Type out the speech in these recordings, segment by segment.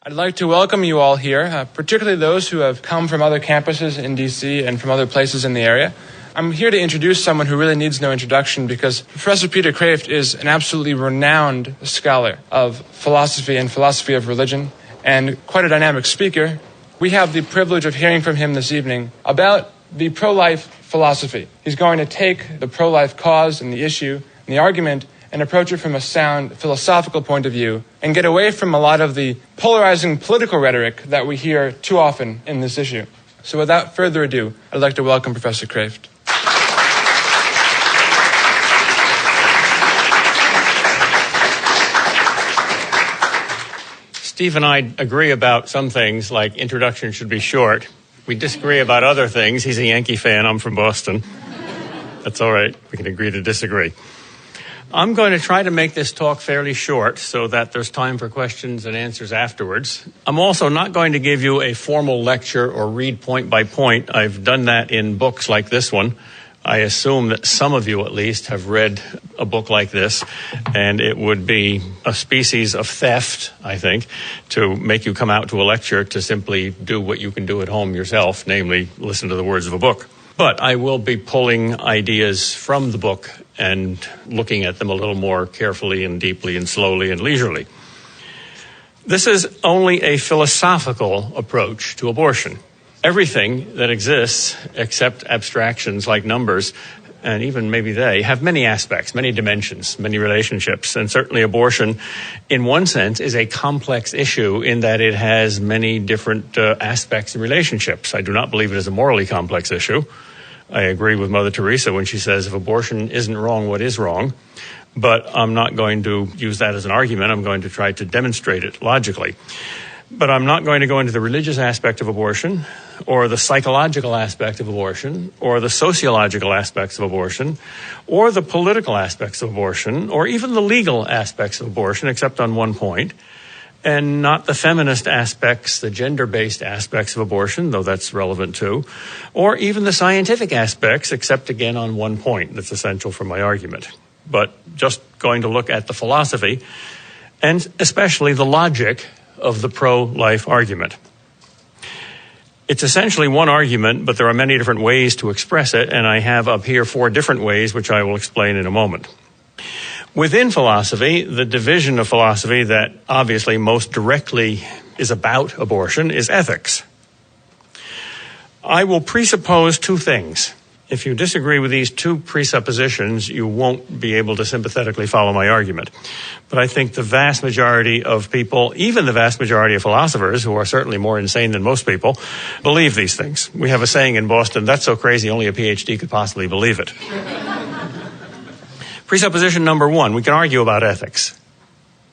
I'd like to welcome you all here, particularly those who have come from other campuses in D.C. and from other places in the area. I'm here to introduce someone who really needs no introduction because Professor Peter Kreeft is an absolutely renowned scholar of philosophy and philosophy of religion and quite a dynamic speaker. We have the privilege of hearing from him this evening about the pro-life philosophy. He's going to take the pro-life cause and the issue and the argument and approach it from a sound philosophical point of view and get away from a lot of the polarizing political rhetoric that we hear too often in this issue. So without further ado, I'd like to welcome Professor Kreeft. Steve and I agree about some things, like introduction should be short. We disagree about other things. He's a Yankee fan. I'm from Boston. That's all right. We can agree to disagree. I'm going to try to make this talk fairly short so that there's time for questions and answers afterwards. I'm also not going to give you a formal lecture or read point by point. I've done that in books like this one. I assume that some of you at least have read a book like this, and it would be a species of theft, I think, to make you come out to a lecture to simply do what you can do at home yourself, namely listen to the words of a book. But I will be pulling ideas from the book and looking at them a little more carefully and deeply and slowly and leisurely. This is only a philosophical approach to abortion. Everything that exists, except abstractions like numbers, and even maybe they, have many aspects, many dimensions, many relationships. And certainly abortion, in one sense, is a complex issue in that it has many different aspects and relationships. I do not believe it is a morally complex issue. I agree with Mother Teresa when she says if abortion isn't wrong, what is wrong? But I'm not going to use that as an argument. I'm going to try to demonstrate it logically. But I'm not going to go into the religious aspect of abortion, or the psychological aspect of abortion, or the sociological aspects of abortion, or the political aspects of abortion, or even the legal aspects of abortion, except on one point, and not the feminist aspects, the gender-based aspects of abortion, though that's relevant too, or even the scientific aspects, except again on one point that's essential for my argument. But just going to look at the philosophy, and especially the logic of the pro-life argument. It's essentially one argument, but there are many different ways to express it, and I have up here 4 different ways, which I will explain in a moment. Within philosophy, the division of philosophy that obviously most directly is about abortion is ethics. I will presuppose 2 things. If you disagree with these 2 presuppositions, you won't be able to sympathetically follow my argument. But I think the vast majority of people, even the vast majority of philosophers, who are certainly more insane than most people, believe these things. We have a saying in Boston, that's so crazy only a PhD could possibly believe it. Presupposition number 1, we can argue about ethics.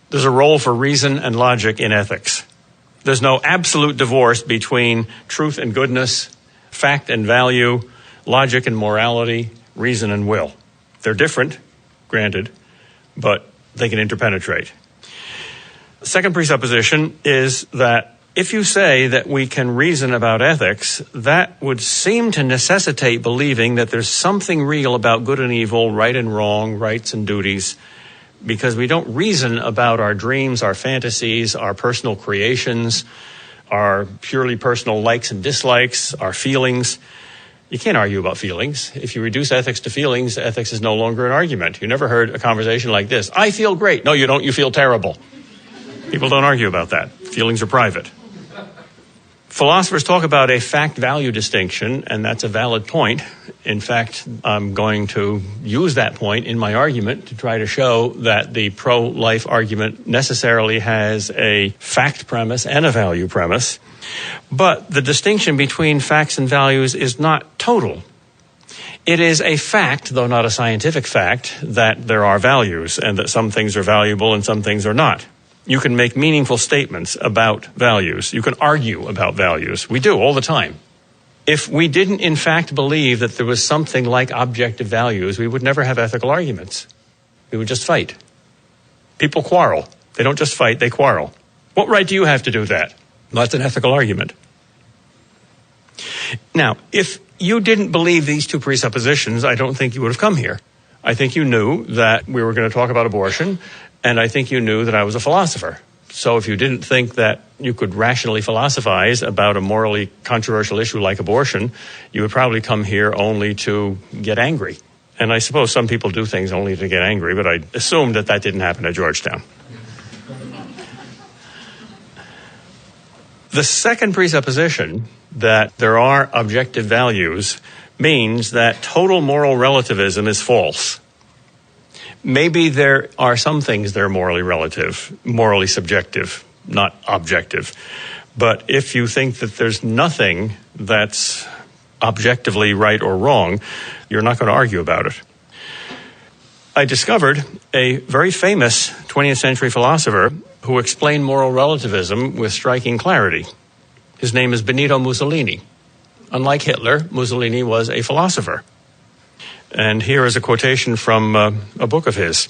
There's a role for reason and logic in ethics. There's no absolute divorce between truth and goodness, fact and value, logic and morality, reason and will. They're different, granted, but they can interpenetrate. The second presupposition is that if you say that we can reason about ethics, that would seem to necessitate believing that there's something real about good and evil, right and wrong, rights and duties, because we don't reason about our dreams, our fantasies, our personal creations, our purely personal likes and dislikes, our feelings. You can't argue about feelings. If you reduce ethics to feelings, ethics is no longer an argument. You never heard a conversation like this. I feel great. No, you don't. You feel terrible. People don't argue about that. Feelings are private. Philosophers talk about a fact-value distinction, and that's a valid point. In fact, I'm going to use that point in my argument to try to show that the pro-life argument necessarily has a fact premise and a value premise. But the distinction between facts and values is not total. It is a fact, though not a scientific fact, that there are values and that some things are valuable and some things are not. You can make meaningful statements about values. You can argue about values. We do all the time. If we didn't in fact believe that there was something like objective values, we would never have ethical arguments. We would just fight. People quarrel. They don't just fight, they quarrel. What right do you have to do that? Well, that's an ethical argument. Now, if you didn't believe these 2 presuppositions, I don't think you would have come here. I think you knew that we were going to talk about abortion, and I think you knew that I was a philosopher. So if you didn't think that you could rationally philosophize about a morally controversial issue like abortion, you would probably come here only to get angry. And I suppose some people do things only to get angry, but I assume that that didn't happen at Georgetown. The second presupposition, that there are objective values, means that total moral relativism is false. Maybe there are some things that are morally relative, morally subjective, not objective. But if you think that there's nothing that's objectively right or wrong, you're not going to argue about it. I discovered a very famous 20th century philosopher who explained moral relativism with striking clarity. His name is Benito Mussolini. Unlike Hitler, Mussolini was a philosopher. And here is a quotation from a book of his.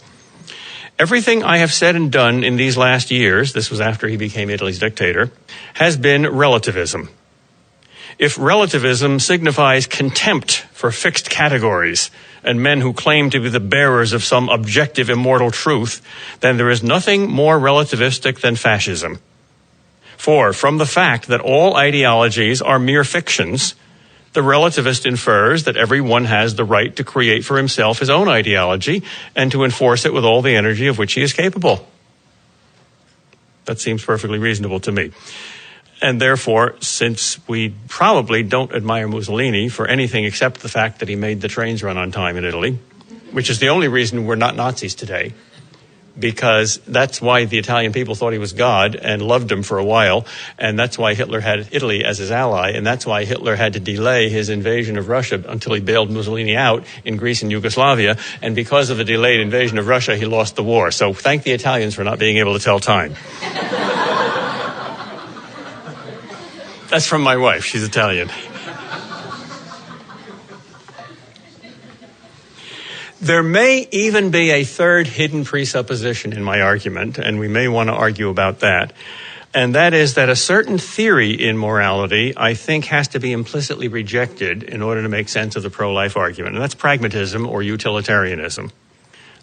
Everything I have said and done in these last years, this was after he became Italy's dictator, has been relativism. If relativism signifies contempt for fixed categories and men who claim to be the bearers of some objective immortal truth, then there is nothing more relativistic than fascism. For from the fact that all ideologies are mere fictions, the relativist infers that everyone has the right to create for himself his own ideology and to enforce it with all the energy of which he is capable. That seems perfectly reasonable to me. And therefore, since we probably don't admire Mussolini for anything except the fact that he made the trains run on time in Italy, which is the only reason we're not Nazis today, because that's why the Italian people thought he was God and loved him for a while, and that's why Hitler had Italy as his ally, and that's why Hitler had to delay his invasion of Russia until he bailed Mussolini out in Greece and Yugoslavia, and because of the delayed invasion of Russia, he lost the war. So thank the Italians for not being able to tell time. That's from my wife. She's Italian. There may even be a third hidden presupposition in my argument, and we may want to argue about that. And that is that a certain theory in morality, I think, has to be implicitly rejected in order to make sense of the pro-life argument. And that's pragmatism or utilitarianism.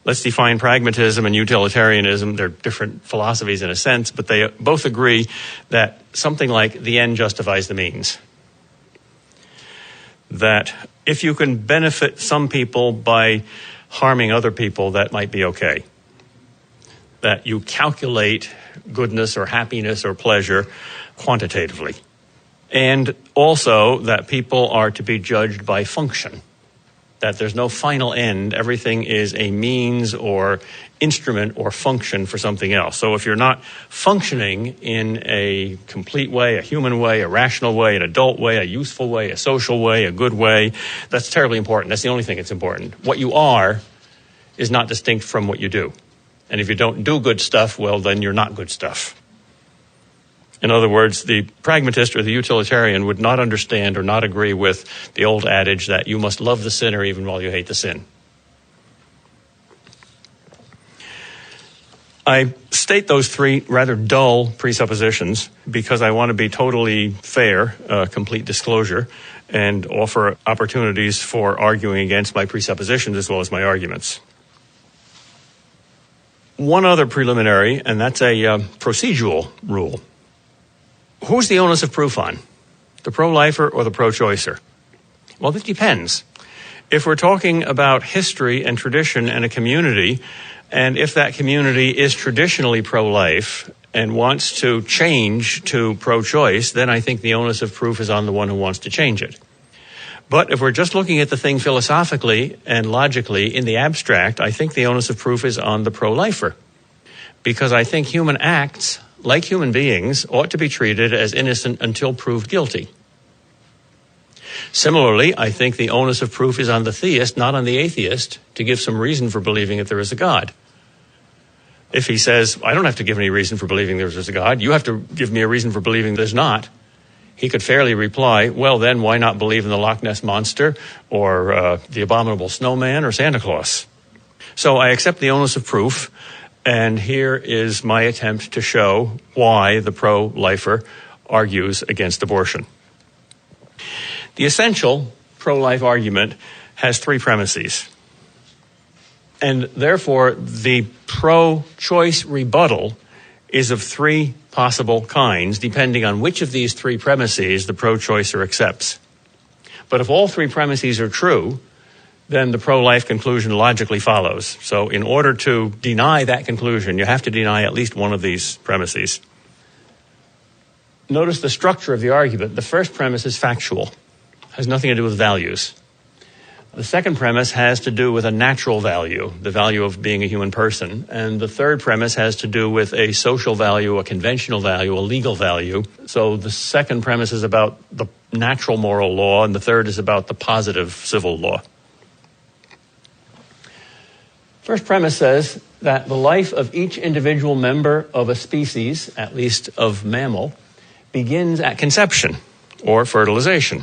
Let's define pragmatism and utilitarianism. They're different philosophies in a sense, but they both agree that something like the end justifies the means. That if you can benefit some people by harming other people, that might be okay. That you calculate goodness or happiness or pleasure quantitatively. And also that people are to be judged by function. That there's no final end. Everything is a means or instrument or function for something else. So if you're not functioning in a complete way, a human way, a rational way, an adult way, a useful way, a social way, a good way, that's terribly important. That's the only thing that's important. What you are is not distinct from what you do. And if you don't do good stuff, well, then you're not good stuff. In other words, the pragmatist or the utilitarian would not understand or not agree with the old adage that you must love the sinner even while you hate the sin. I state those three rather dull presuppositions because I want to be totally fair, complete disclosure, and offer opportunities for arguing against my presuppositions as well as my arguments. One other preliminary, and that's a procedural rule. Who's the onus of proof on? The pro-lifer or the pro-choicer? Well, it depends. If we're talking about history and tradition and a community, and if that community is traditionally pro-life and wants to change to pro-choice, then I think the onus of proof is on the one who wants to change it. But if we're just looking at the thing philosophically and logically in the abstract, I think the onus of proof is on the pro-lifer. Because I think human acts, like human beings, ought to be treated as innocent until proved guilty. Similarly, I think the onus of proof is on the theist, not on the atheist, to give some reason for believing that there is a God. If he says, I don't have to give any reason for believing there is a God, you have to give me a reason for believing there's not, he could fairly reply, well then, why not believe in the Loch Ness Monster, or the abominable snowman, or Santa Claus? So I accept the onus of proof, and here is my attempt to show why the pro-lifer argues against abortion. The essential pro-life argument has three premises. And therefore, the pro-choice rebuttal is of three possible kinds, depending on which of these three premises the pro-choicer accepts. But if all three premises are true, then the pro-life conclusion logically follows. So in order to deny that conclusion, you have to deny at least one of these premises. Notice the structure of the argument. The first premise is factual, has nothing to do with values. The second premise has to do with a natural value, the value of being a human person. And the third premise has to do with a social value, a conventional value, a legal value. So the second premise is about the natural moral law, and the third is about the positive civil law. First premise says that the life of each individual member of a species, at least of mammal, begins at conception or fertilization.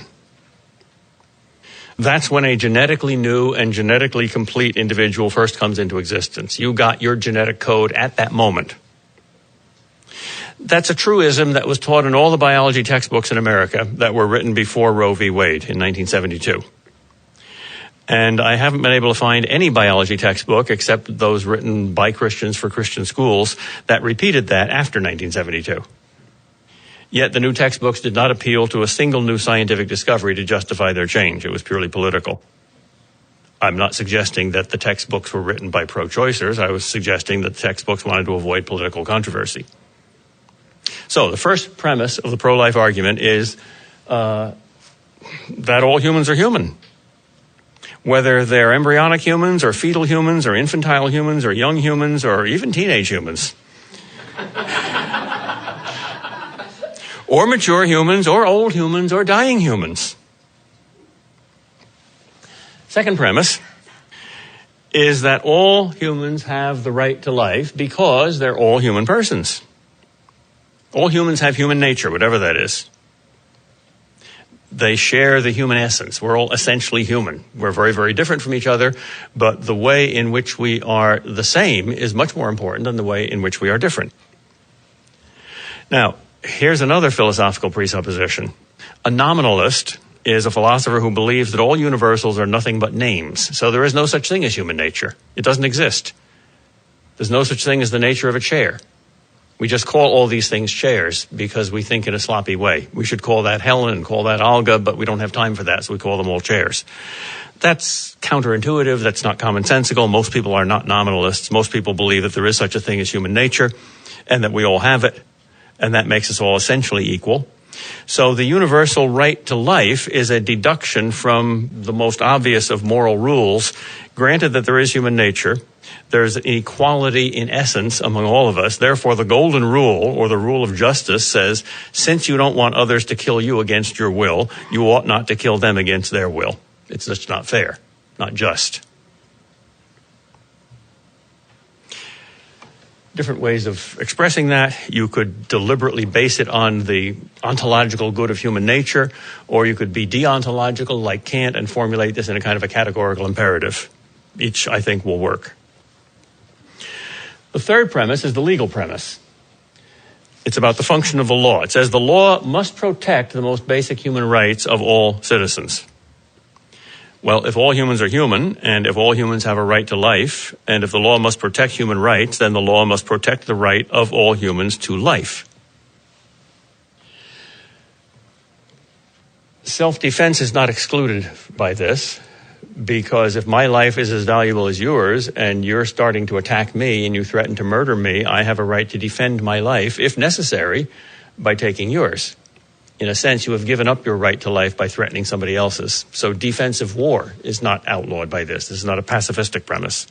That's when a genetically new and genetically complete individual first comes into existence. You got your genetic code at that moment. That's a truism that was taught in all the biology textbooks in America that were written before Roe v. Wade in 1972. And I haven't been able to find any biology textbook, except those written by Christians for Christian schools, that repeated that after 1972. Yet the new textbooks did not appeal to a single new scientific discovery to justify their change. It was purely political. I'm not suggesting that the textbooks were written by pro-choicers. I was suggesting that the textbooks wanted to avoid political controversy. So the first premise of the pro-life argument is that all humans are human. Whether they're embryonic humans or fetal humans or infantile humans or young humans or even teenage humans. Or mature humans or old humans or dying humans. Second premise is that all humans have the right to life because they're all human persons. All humans have human nature, whatever that is. They share the human essence. We're all essentially human. We're very, very different from each other, but the way in which we are the same is much more important than the way in which we are different. Now, here's another philosophical presupposition. A nominalist is a philosopher who believes that all universals are nothing but names. So there is no such thing as human nature. It doesn't exist. There's no such thing as the nature of a chair. We just call all these things chairs because we think in a sloppy way. We should call that Helen and call that Olga, but we don't have time for that, so we call them all chairs. That's counterintuitive. That's not commonsensical. Most people are not nominalists. Most people believe that there is such a thing as human nature and that we all have it, and that makes us all essentially equal. So the universal right to life is a deduction from the most obvious of moral rules. Granted that there is human nature, there's an equality in essence among all of us. Therefore, the golden rule, or the rule of justice, says, since you don't want others to kill you against your will, you ought not to kill them against their will. It's just not fair, not just. Different ways of expressing that. You could deliberately base it on the ontological good of human nature, or you could be deontological like Kant and formulate this in a kind of a categorical imperative. Each, I think, will work. The third premise is the legal premise. It's about the function of the law. It says the law must protect the most basic human rights of all citizens. Well, if all humans are human, and if all humans have a right to life, and if the law must protect human rights, then the law must protect the right of all humans to life. Self-defense is not excluded by this, because if my life is as valuable as yours, and you're starting to attack me, and you threaten to murder me, I have a right to defend my life, if necessary, by taking yours. In a sense, you have given up your right to life by threatening somebody else's. So defensive war is not outlawed by this. This is not a pacifistic premise.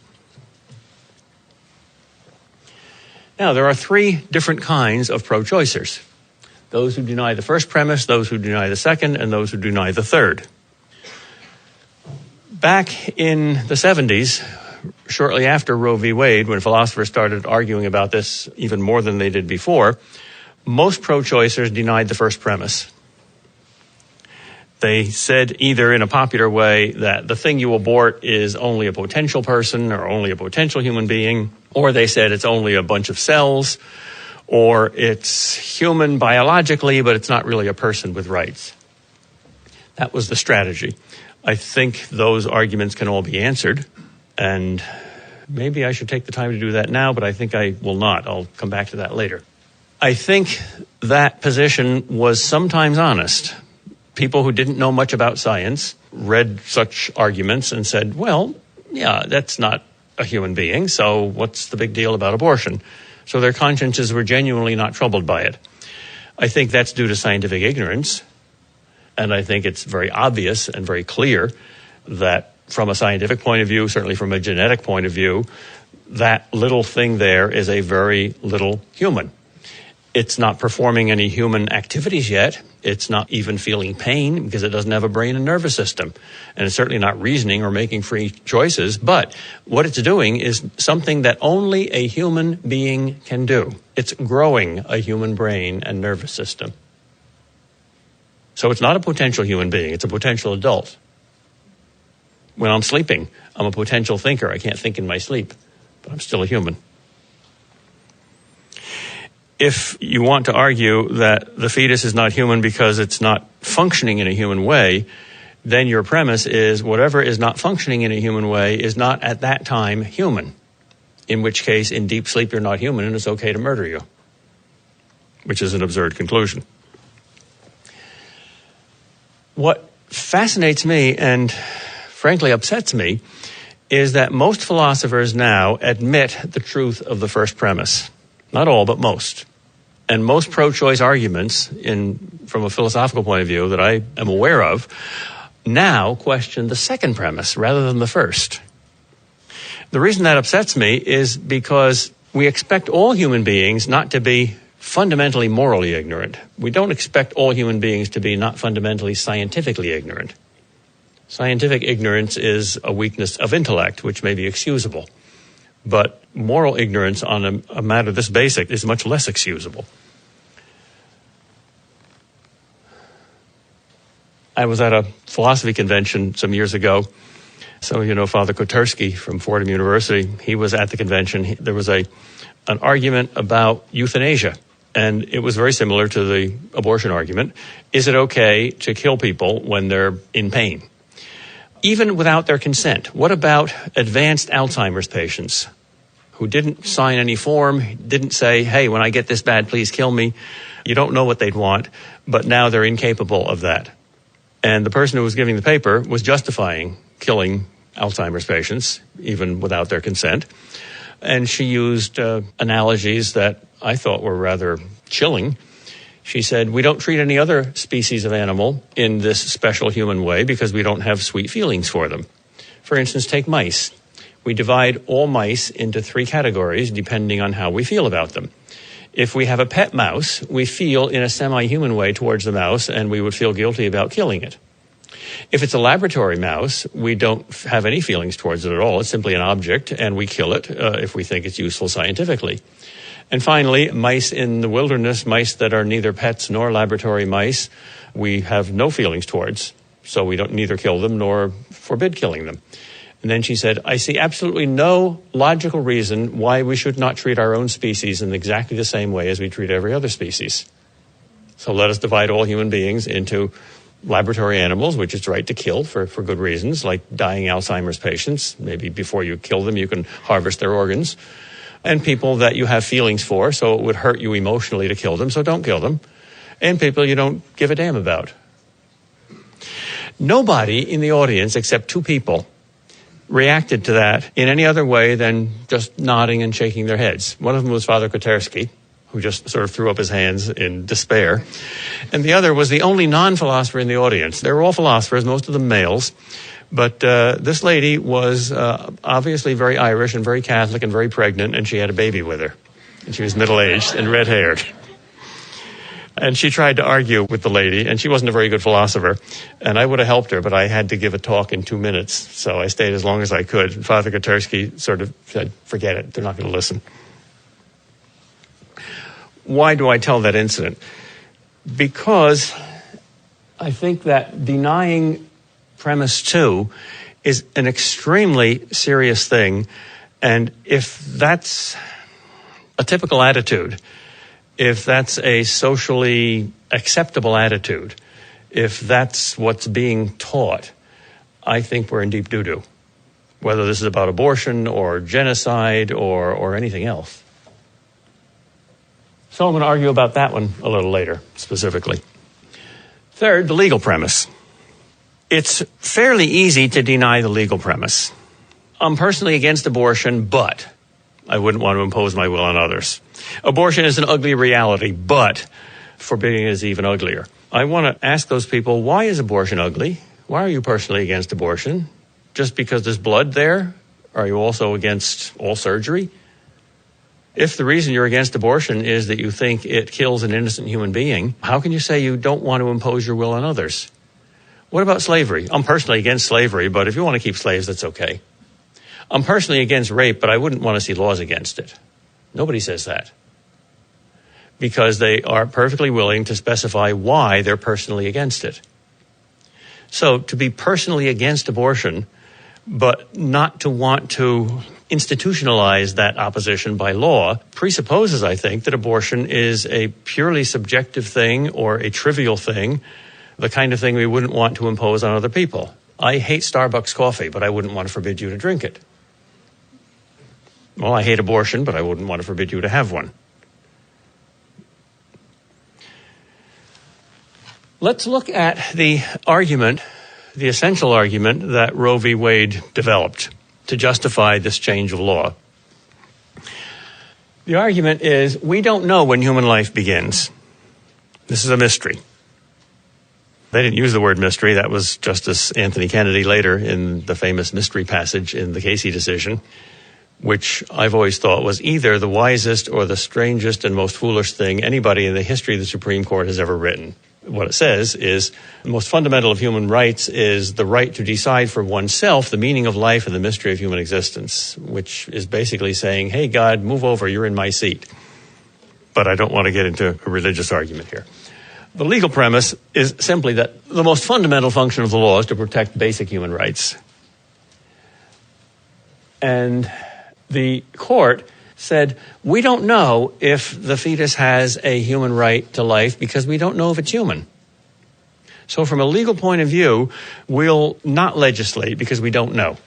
Now, there are three different kinds of pro-choicers. Those who deny the first premise, those who deny the second, and those who deny the third. Back in the 70s, shortly after Roe v. Wade, when philosophers started arguing about this even more than they did before, most pro-choicers denied the first premise. They said either in a popular way that the thing you abort is only a potential person or only a potential human being, or they said it's only a bunch of cells, or it's human biologically, but it's not really a person with rights. That was the strategy. I think those arguments can all be answered, and maybe I should take the time to do that now, but I think I will not. I'll come back to that later. I think that position was sometimes honest. People who didn't know much about science read such arguments and said, well, yeah, that's not a human being, so what's the big deal about abortion? So their consciences were genuinely not troubled by it. I think that's due to scientific ignorance, and I think it's very obvious and very clear that from a scientific point of view, certainly from a genetic point of view, that little thing there is a very little human. It's not performing any human activities yet. It's not even feeling pain because it doesn't have a brain and nervous system. And it's certainly not reasoning or making free choices. But what it's doing is something that only a human being can do. It's growing a human brain and nervous system. So it's not a potential human being. It's a potential adult. When I'm sleeping, I'm a potential thinker. I can't think in my sleep, but I'm still a human. If you want to argue that the fetus is not human because it's not functioning in a human way, then your premise is whatever is not functioning in a human way is not at that time human, in which case in deep sleep you're not human and it's okay to murder you, which is an absurd conclusion. What fascinates me and frankly upsets me is that most philosophers now admit the truth of the first premise. Not all, but most. And most pro-choice arguments, from a philosophical point of view that I am aware of, now question the second premise rather than the first. The reason that upsets me is because we expect all human beings not to be fundamentally morally ignorant. We don't expect all human beings to be not fundamentally scientifically ignorant. Scientific ignorance is a weakness of intellect, which may be excusable. But moral ignorance on a matter this basic is much less excusable. I was at a philosophy convention some years ago. Some of you know Father Kotersky from Fordham University. He was at the convention. There was an argument about euthanasia, and it was very similar to the abortion argument. Is it okay to kill people when they're in pain? Even without their consent. What about advanced Alzheimer's patients who didn't sign any form, didn't say, hey, when I get this bad, please kill me? You don't know what they'd want, but now they're incapable of that. And the person who was giving the paper was justifying killing Alzheimer's patients, even without their consent. And she used analogies that I thought were rather chilling. She said, we don't treat any other species of animal in this special human way because we don't have sweet feelings for them. For instance, take mice. We divide all mice into 3 categories depending on how we feel about them. If we have a pet mouse, we feel in a semi-human way towards the mouse and we would feel guilty about killing it. If it's a laboratory mouse, we don't have any feelings towards it at all. It's simply an object and we kill it if we think it's useful scientifically. And finally, mice in the wilderness, mice that are neither pets nor laboratory mice, we have no feelings towards. So we don't neither kill them nor forbid killing them. And then she said, I see absolutely no logical reason why we should not treat our own species in exactly the same way as we treat every other species. So let us divide all human beings into laboratory animals, which it's right to kill for good reasons, like dying Alzheimer's patients. Maybe before you kill them, you can harvest their organs. And people that you have feelings for, so it would hurt you emotionally to kill them, so don't kill them. And people you don't give a damn about. Nobody in the audience, except 2 people, reacted to that in any other way than just nodding and shaking their heads. One of them was Father Kotersky, who just sort of threw up his hands in despair. And the other was the only non-philosopher in the audience. They were all philosophers, most of them males. But this lady was obviously very Irish and very Catholic and very pregnant, and she had a baby with her. And she was middle-aged and red-haired. And she tried to argue with the lady, and she wasn't a very good philosopher. And I would have helped her, but I had to give a talk in 2 minutes. So I stayed as long as I could. And Father Kotersky sort of said, forget it, they're not going to listen. Why do I tell that incident? Because I think that denying premise 2 is an extremely serious thing. And if that's a typical attitude, if that's a socially acceptable attitude, if that's what's being taught, I think we're in deep doo-doo, whether this is about abortion or genocide or anything else. So I'm going to argue about that one a little later, specifically. Third, the legal premise. It's fairly easy to deny the legal premise. I'm personally against abortion, but I wouldn't want to impose my will on others. Abortion is an ugly reality, but forbidding it is even uglier. I want to ask those people, why is abortion ugly? Why are you personally against abortion? Just because there's blood there? Are you also against all surgery? If the reason you're against abortion is that you think it kills an innocent human being, how can you say you don't want to impose your will on others? What about slavery? I'm personally against slavery, but if you want to keep slaves, that's okay. I'm personally against rape, but I wouldn't want to see laws against it. Nobody says that. Because they are perfectly willing to specify why they're personally against it. So to be personally against abortion, but not to want to institutionalize that opposition by law, presupposes, I think, that abortion is a purely subjective thing or a trivial thing, the kind of thing we wouldn't want to impose on other people. I hate Starbucks coffee, but I wouldn't want to forbid you to drink it. Well, I hate abortion, but I wouldn't want to forbid you to have one. Let's look at the argument, the essential argument that Roe v. Wade developed to justify this change of law. The argument is, we don't know when human life begins. This is a mystery. They didn't use the word mystery. That was Justice Anthony Kennedy later in the famous mystery passage in the Casey decision, which I've always thought was either the wisest or the strangest and most foolish thing anybody in the history of the Supreme Court has ever written. What it says is the most fundamental of human rights is the right to decide for oneself the meaning of life and the mystery of human existence, which is basically saying, hey, God, move over, you're in my seat. But I don't want to get into a religious argument here. The legal premise is simply that the most fundamental function of the law is to protect basic human rights. And the court said, we don't know if the fetus has a human right to life because we don't know if it's human. So from a legal point of view, we'll not legislate because we don't know.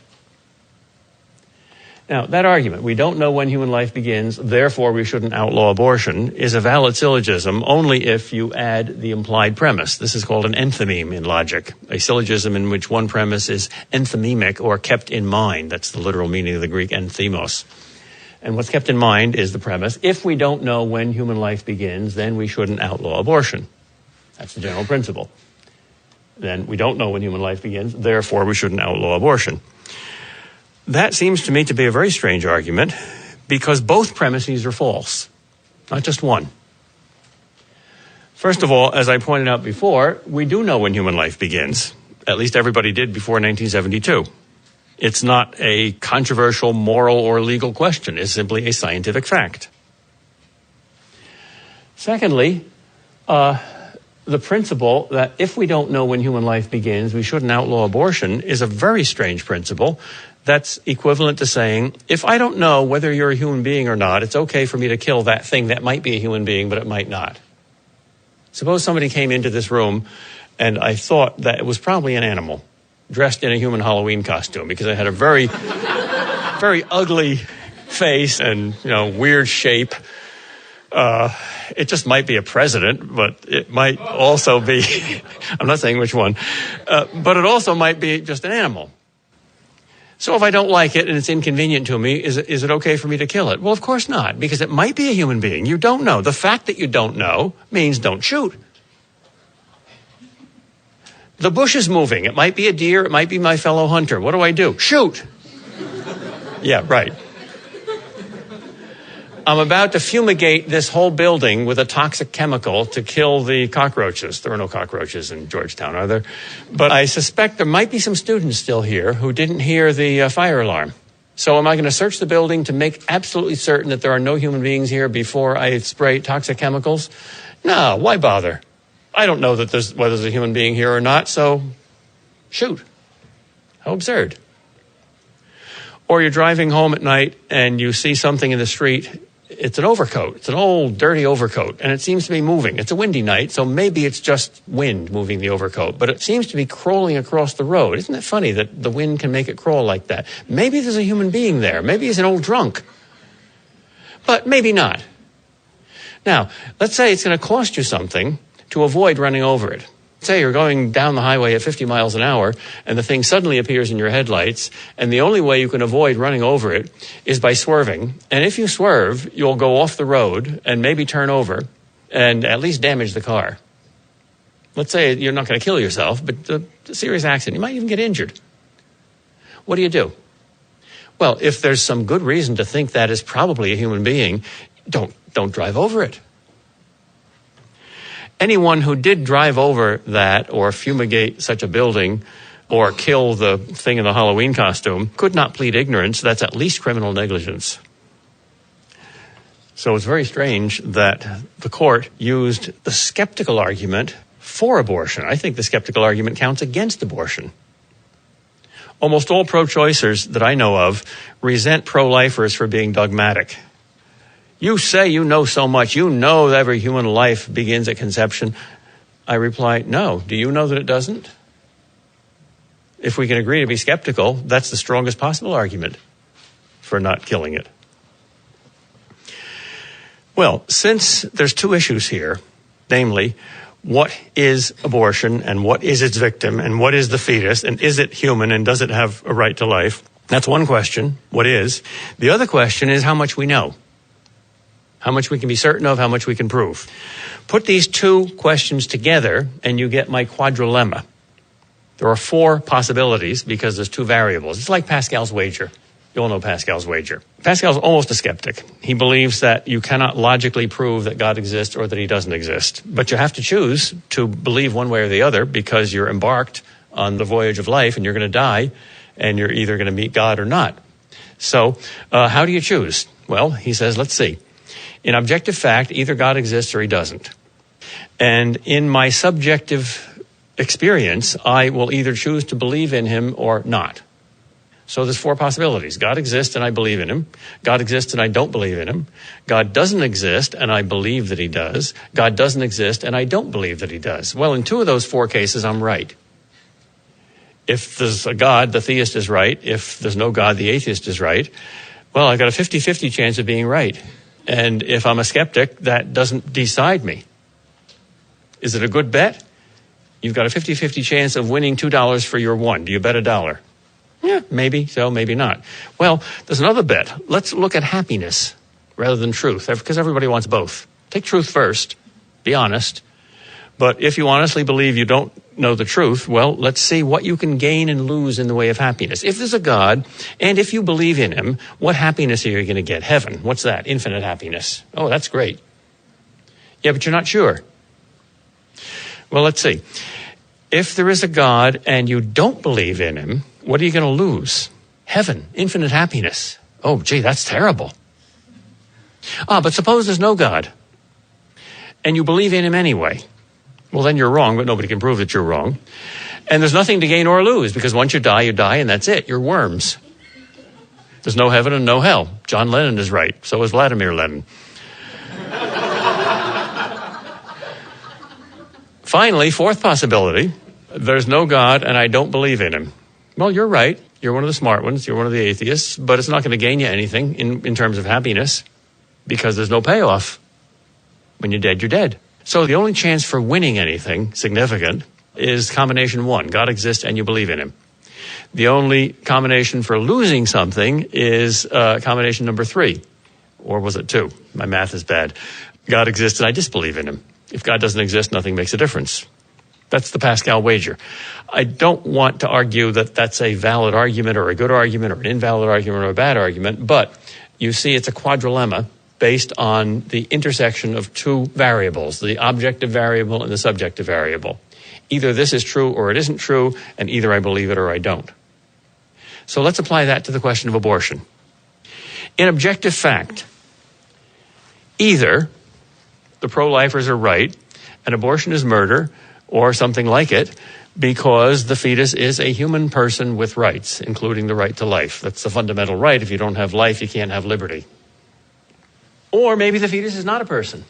Now, that argument, we don't know when human life begins, therefore we shouldn't outlaw abortion, is a valid syllogism only if you add the implied premise. This is called an enthymeme in logic, a syllogism in which one premise is enthymemic or kept in mind. That's the literal meaning of the Greek enthymos. And what's kept in mind is the premise, if we don't know when human life begins, then we shouldn't outlaw abortion. That's the general principle. Then we don't know when human life begins, therefore we shouldn't outlaw abortion. That seems to me to be a very strange argument because both premises are false, not just one. First of all, as I pointed out before, we do know when human life begins. At least everybody did before 1972. It's not a controversial moral or legal question. It's simply a scientific fact. Secondly, the principle that if we don't know when human life begins, we shouldn't outlaw abortion is a very strange principle. That's equivalent to saying, if I don't know whether you're a human being or not, it's okay for me to kill that thing that might be a human being, but it might not. Suppose somebody came into this room and I thought that it was probably an animal dressed in a human Halloween costume because it had a very, very ugly face and, weird shape. It just might be a president, but it might also be, I'm not saying which one, but it also might be just an animal. So if I don't like it and it's inconvenient to me, is it okay for me to kill it? Well, of course not, because it might be a human being. You don't know. The fact that you don't know means don't shoot. The bush is moving. It might be a deer. It might be my fellow hunter. What do? Shoot. Yeah, right. I'm about to fumigate this whole building with a toxic chemical to kill the cockroaches. There are no cockroaches in Georgetown, are there? But I suspect there might be some students still here who didn't hear the fire alarm. So am I going to search the building to make absolutely certain that there are no human beings here before I spray toxic chemicals? No, why bother? I don't know that whether there's a human being here or not, so shoot. How absurd. Or you're driving home at night and you see something in the street. It's an overcoat. It's an old, dirty overcoat, and it seems to be moving. It's a windy night, so maybe it's just wind moving the overcoat, but it seems to be crawling across the road. Isn't it funny that the wind can make it crawl like that? Maybe there's a human being there. Maybe he's an old drunk. But maybe not. Now, let's say it's going to cost you something to avoid running over it. Say you're going down the highway at 50 miles an hour and the thing suddenly appears in your headlights, and the only way you can avoid running over it is by swerving. And if you swerve, you'll go off the road and maybe turn over and at least damage the car. Let's say you're not going to kill yourself, but a serious accident. You might even get injured. What do? Well, if there's some good reason to think that is probably a human being, don't drive over it. Anyone who did drive over that or fumigate such a building or kill the thing in the Halloween costume could not plead ignorance. That's at least criminal negligence. So it's very strange that the court used the skeptical argument for abortion. I think the skeptical argument counts against abortion. Almost all pro-choicers that I know of resent pro-lifers for being dogmatic. You say you know so much. You know that every human life begins at conception. I reply, no. Do you know that it doesn't? If we can agree to be skeptical, that's the strongest possible argument for not killing it. Well, since there's two issues here, namely, what is abortion and what is its victim and what is the fetus and is it human and does it have a right to life? That's one question, what is. The other question is how much we know. How much we can be certain of, how much we can prove. Put these two questions together and you get my quadrilema. There are four possibilities because there's two variables. It's like Pascal's wager. You all know Pascal's wager. Pascal's almost a skeptic. He believes that you cannot logically prove that God exists or that he doesn't exist. But you have to choose to believe one way or the other because you're embarked on the voyage of life and you're going to die and you're either going to meet God or not. So how do you choose? Well, he says, let's see. In objective fact, either God exists or he doesn't. And in my subjective experience, I will either choose to believe in him or not. So there's four possibilities. God exists and I believe in him. God exists and I don't believe in him. God doesn't exist and I believe that he does. God doesn't exist and I don't believe that he does. Well, in two of those four cases, I'm right. If there's a God, the theist is right. If there's no God, the atheist is right. Well, I've got a 50-50 chance of being right. And if I'm a skeptic, that doesn't decide me. Is it a good bet? You've got a 50-50 chance of winning $2 for your one. Do you bet $1? Yeah, maybe so, maybe not. Well, there's another bet. Let's look at happiness rather than truth, because everybody wants both. Take truth first. Be honest. But if you honestly believe you don't know the truth, well, let's see what you can gain and lose in the way of happiness. If there's a God, and if you believe in him, what happiness are you going to get? Heaven. What's that? Infinite happiness. Oh, that's great. Yeah, but you're not sure. Well, let's see. If there is a God and you don't believe in him, what are you going to lose? Heaven. Infinite happiness. Oh, gee, that's terrible. But suppose there's no God, and you believe in him anyway. Well, then you're wrong, but nobody can prove that you're wrong. And there's nothing to gain or lose, because once you die, and that's it. You're worms. There's no heaven and no hell. John Lennon is right. So is Vladimir Lenin. Finally, fourth possibility, there's no God and I don't believe in him. Well, you're right. You're one of the smart ones. You're one of the atheists, but it's not going to gain you anything in terms of happiness because there's no payoff. When you're dead, you're dead. So the only chance for winning anything significant is combination one. God exists and you believe in him. The only combination for losing something is combination number 3. Or was it 2? My math is bad. God exists and I disbelieve in him. If God doesn't exist, nothing makes a difference. That's the Pascal wager. I don't want to argue that that's a valid argument or a good argument or an invalid argument or a bad argument, but you see it's a quadrilema based on the intersection of two variables, the objective variable and the subjective variable. Either this is true or it isn't true, and either I believe it or I don't. So let's apply that to the question of abortion. In objective fact, either the pro-lifers are right and abortion is murder or something like it because the fetus is a human person with rights, including the right to life. That's the fundamental right. If you don't have life, you can't have liberty. Or maybe the fetus is not a person.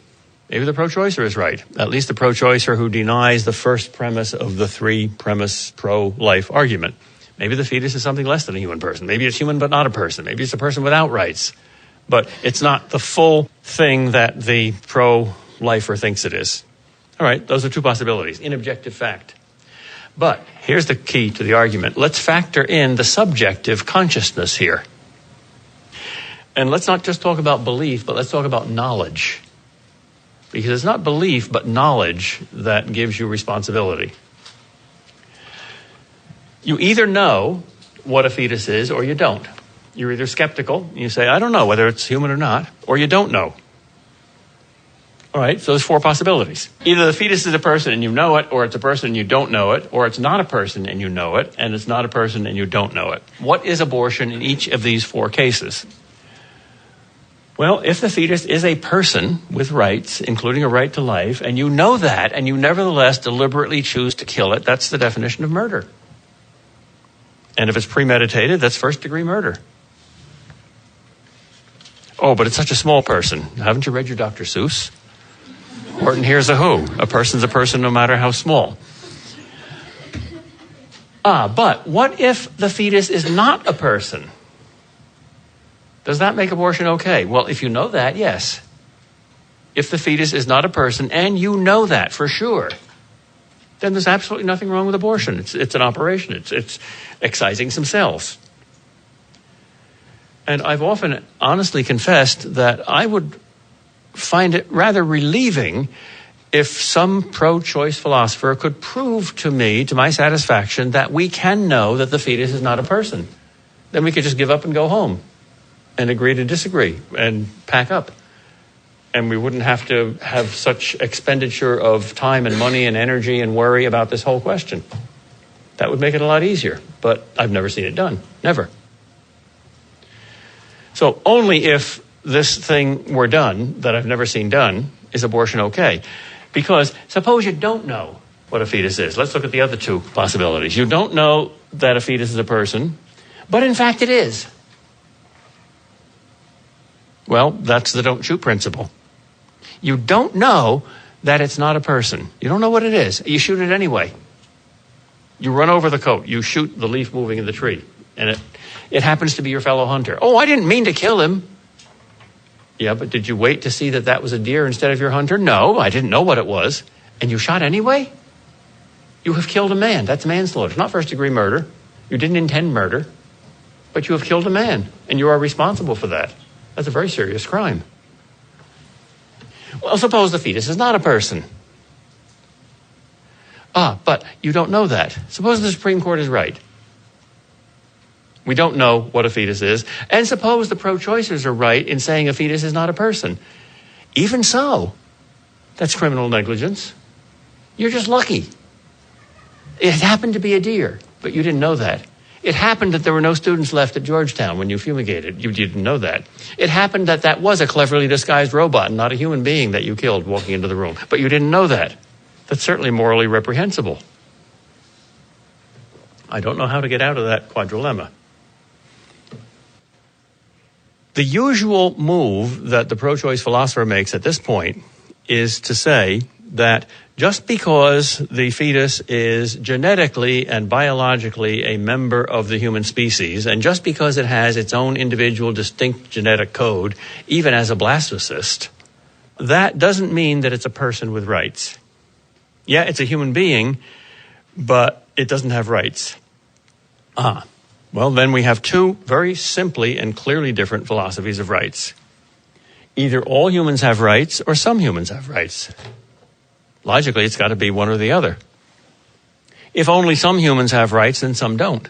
Maybe the pro-choicer is right, at least the pro-choicer who denies the first premise of the 3-premise pro-life argument. Maybe the fetus is something less than a human person. Maybe it's human but not a person. Maybe it's a person without rights. but it's not the full thing that the pro-lifer thinks it is. All right, those are two possibilities in objective fact. But here's the key to the argument. Let's factor in the subjective consciousness here. And let's not just talk about belief, but let's talk about knowledge. Because it's not belief, but knowledge that gives you responsibility. You either know what a fetus is or you don't. You're either skeptical, and you say, I don't know whether it's human or not, or you don't know. All right, so there's four possibilities. Either the fetus is a person and you know it, or it's a person and you don't know it, or it's not a person and you know it, and it's not a person and you don't know it. What is abortion in each of these four cases? Well, if the fetus is a person with rights, including a right to life, and you know that, and you nevertheless deliberately choose to kill it, that's the definition of murder. And if it's premeditated, that's first-degree murder. Oh, but it's such a small person. Haven't you read your Dr. Seuss? Horton Hears a Who. A person's a person no matter how small. But what if the fetus is not a person? Does that make abortion okay? Well, if you know that, yes. If the fetus is not a person, and you know that for sure, then there's absolutely nothing wrong with abortion. It's an operation. It's excising some cells. And I've often honestly confessed that I would find it rather relieving if some pro-choice philosopher could prove to me, to my satisfaction, that we can know that the fetus is not a person. Then we could just give up and go home and agree to disagree and pack up. And we wouldn't have to have such expenditure of time and money and energy and worry about this whole question. That would make it a lot easier, but I've never seen it done. Never. So only if this thing were done, that I've never seen done, is abortion okay. Because suppose you don't know what a fetus is. Let's look at the other two possibilities. You don't know that a fetus is a person, but in fact it is. Well, that's the don't shoot principle. You don't know that it's not a person. You don't know what it is. You shoot it anyway. You run over the coat. You shoot the leaf moving in the tree. And it happens to be your fellow hunter. Oh, I didn't mean to kill him. Yeah, but did you wait to see that that was a deer instead of your hunter? No, I didn't know what it was. And you shot anyway? You have killed a man. That's manslaughter. It's not first-degree murder. You didn't intend murder. But you have killed a man. And you are responsible for that. That's a very serious crime. Well, suppose the fetus is not a person. But you don't know that. Suppose the Supreme Court is right. We don't know what a fetus is. And suppose the pro-choicers are right in saying a fetus is not a person. Even so, that's criminal negligence. You're just lucky. It happened to be a deer, but you didn't know that. It happened that there were no students left at Georgetown when you fumigated. You didn't know that. It happened that that was a cleverly disguised robot and not a human being that you killed walking into the room. But you didn't know that. That's certainly morally reprehensible. I don't know how to get out of that quadrilemma. The usual move that the pro-choice philosopher makes at this point is to say that just because the fetus is genetically and biologically a member of the human species, and just because it has its own individual distinct genetic code, even as a blastocyst, that doesn't mean that it's a person with rights. Yeah, it's a human being, but it doesn't have rights. Well, then we have two very simply and clearly different philosophies of rights. Either all humans have rights or some humans have rights. Logically, it's got to be one or the other. If only some humans have rights, then some don't.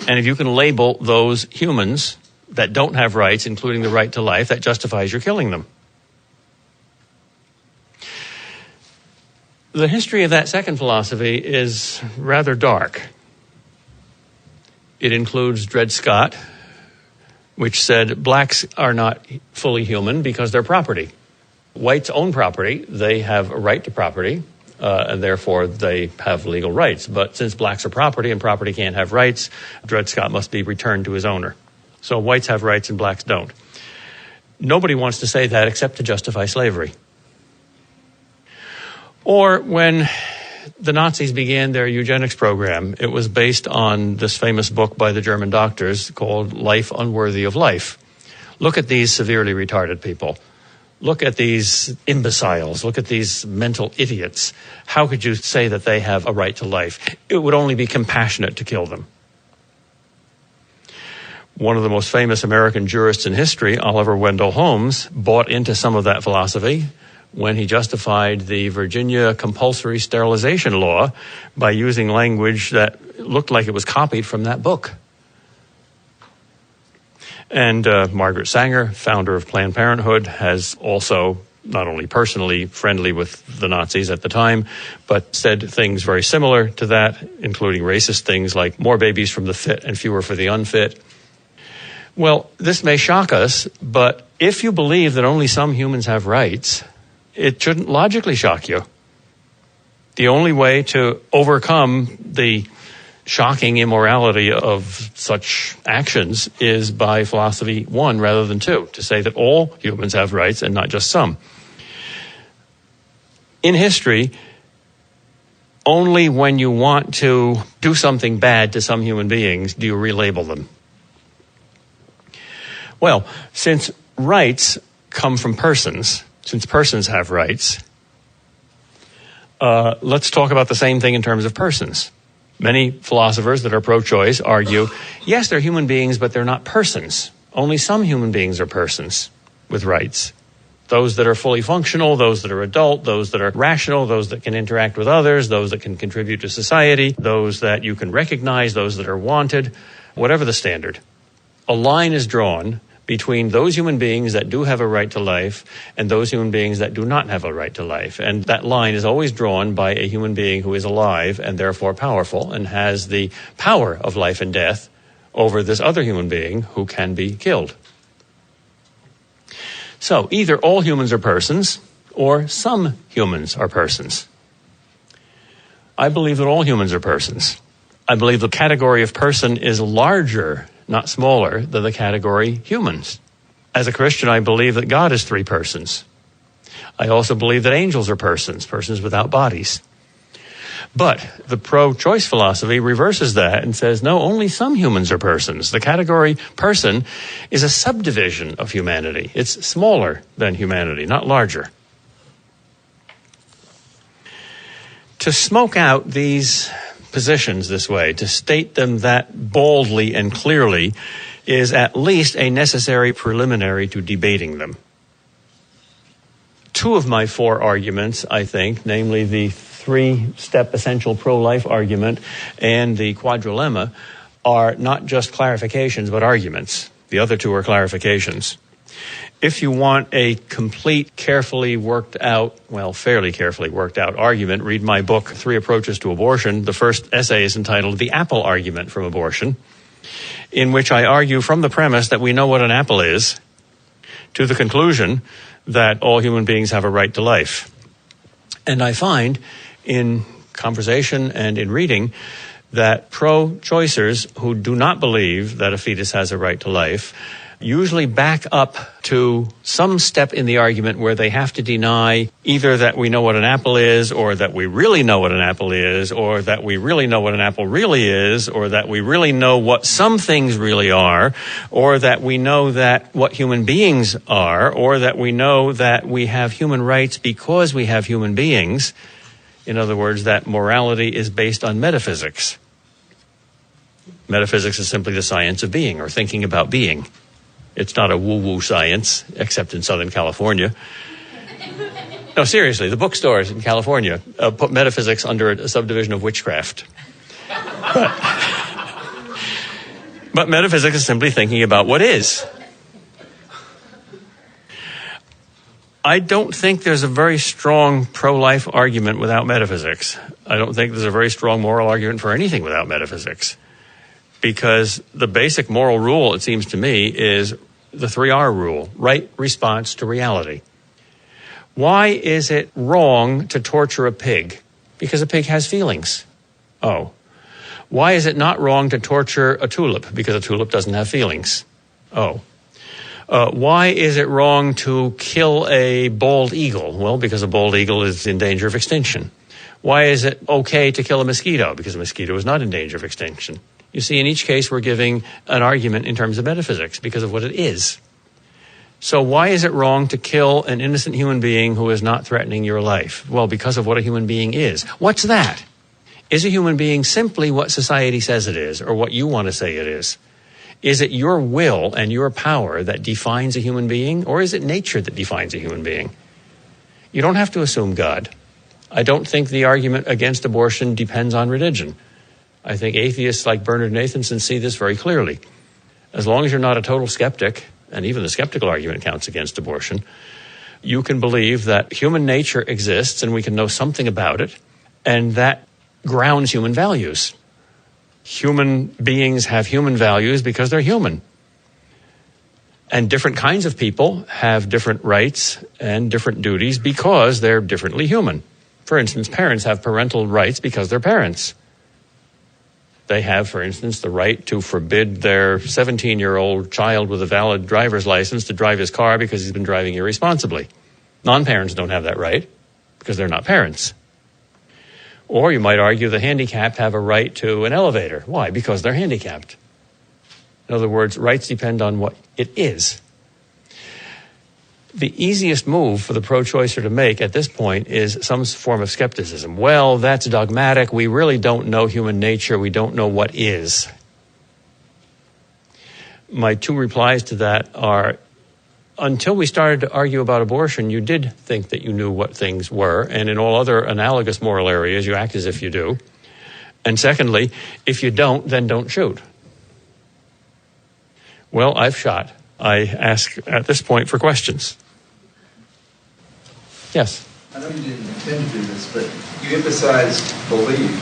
And if you can label those humans that don't have rights, including the right to life, that justifies your killing them. The history of that second philosophy is rather dark. It includes Dred Scott, which said blacks are not fully human because they're property. Whites own property. They have a right to property, and therefore they have legal rights. But since blacks are property and property can't have rights, Dred Scott must be returned to his owner. So whites have rights and blacks don't. Nobody wants to say that except to justify slavery. Or when the Nazis began their eugenics program, it was based on this famous book by the German doctors called Life Unworthy of Life. Look at these severely retarded people. Look at these imbeciles. Look at these mental idiots. How could you say that they have a right to life? It would only be compassionate to kill them. One of the most famous American jurists in history, Oliver Wendell Holmes, bought into some of that philosophy when he justified the Virginia compulsory sterilization law by using language that looked like it was copied from that book. And Margaret Sanger, founder of Planned Parenthood, has also not only personally friendly with the Nazis at the time, but said things very similar to that, including racist things like more babies from the fit and fewer for the unfit. Well, this may shock us, but if you believe that only some humans have rights, it shouldn't logically shock you. The only way to overcome the shocking immorality of such actions is by philosophy 1 rather than 2, to say that all humans have rights and not just some. In history, only when you want to do something bad to some human beings do you relabel them. Well, since rights come from persons, since persons have rights, let's talk about the same thing in terms of persons. Many philosophers that are pro-choice argue, yes, they're human beings, but they're not persons. Only some human beings are persons with rights. Those that are fully functional, those that are adult, those that are rational, those that can interact with others, those that can contribute to society, those that you can recognize, those that are wanted, whatever the standard. A line is drawn between those human beings that do have a right to life and those human beings that do not have a right to life. And that line is always drawn by a human being who is alive and therefore powerful and has the power of life and death over this other human being who can be killed. So either all humans are persons or some humans are persons. I believe that all humans are persons. I believe the category of person is larger, not smaller, than the category humans. As a Christian, I believe that God is 3 persons. I also believe that angels are persons, persons without bodies. But the pro-choice philosophy reverses that and says, no, only some humans are persons. The category person is a subdivision of humanity. It's smaller than humanity, not larger. To smoke out these positions this way, to state them that boldly and clearly, is at least a necessary preliminary to debating them. 2 of my 4 arguments, I think, namely the 3-step essential pro-life argument and the Quardrilema, are not just clarifications but arguments. The other 2 are clarifications. If you want a complete, fairly carefully worked out argument, read my book, 3 Approaches to Abortion. The first essay is entitled The Apple Argument from Abortion, in which I argue from the premise that we know what an apple is to the conclusion that all human beings have a right to life. And I find in conversation and in reading that pro-choicers who do not believe that a fetus has a right to life usually back up to some step in the argument where they have to deny either that we know what an apple is, or that we really know what an apple is, or that we really know what an apple really is, or that we really know what some things really are, or that we know that what human beings are, or that we know that we have human rights because we have human beings. In other words, that morality is based on metaphysics. Metaphysics is simply the science of being, or thinking about being. It's not a woo-woo science, except in Southern California. No, seriously, the bookstores in California put metaphysics under a subdivision of witchcraft. But metaphysics is simply thinking about what is. I don't think there's a very strong pro-life argument without metaphysics. I don't think there's a very strong moral argument for anything without metaphysics. Because the basic moral rule, it seems to me, is the 3R rule, right response to reality. Why is it wrong to torture a pig? Because a pig has feelings. Oh. Why is it not wrong to torture a tulip? Because a tulip doesn't have feelings. Oh. Why is it wrong to kill a bald eagle? Well, because a bald eagle is in danger of extinction. Why is it okay to kill a mosquito? Because a mosquito is not in danger of extinction. You see, in each case, we're giving an argument in terms of metaphysics because of what it is. So why is it wrong to kill an innocent human being who is not threatening your life? Well, because of what a human being is. What's that? Is a human being simply what society says it is, or what you want to say it is? Is it your will and your power that defines a human being, or is it nature that defines a human being? You don't have to assume God. I don't think the argument against abortion depends on religion. I think atheists like Bernard Nathanson see this very clearly. As long as you're not a total skeptic, and even the skeptical argument counts against abortion, you can believe that human nature exists and we can know something about it, and that grounds human values. Human beings have human values because they're human. And different kinds of people have different rights and different duties because they're differently human. For instance, parents have parental rights because they're parents. They have, for instance, the right to forbid their 17-year-old child with a valid driver's license to drive his car because he's been driving irresponsibly. Non-parents don't have that right because they're not parents. Or you might argue the handicapped have a right to an elevator. Why? Because they're handicapped. In other words, rights depend on what it is. The easiest move for the pro-choicer to make at this point is some form of skepticism. Well, that's dogmatic. We really don't know human nature. We don't know what is. My two replies to that are, until we started to argue about abortion, you did think that you knew what things were, and in all other analogous moral areas, you act as if you do. And secondly, if you don't, then don't shoot. Well, I've shot. I ask at this point for questions. Yes? I know you didn't intend to do this, but you emphasize belief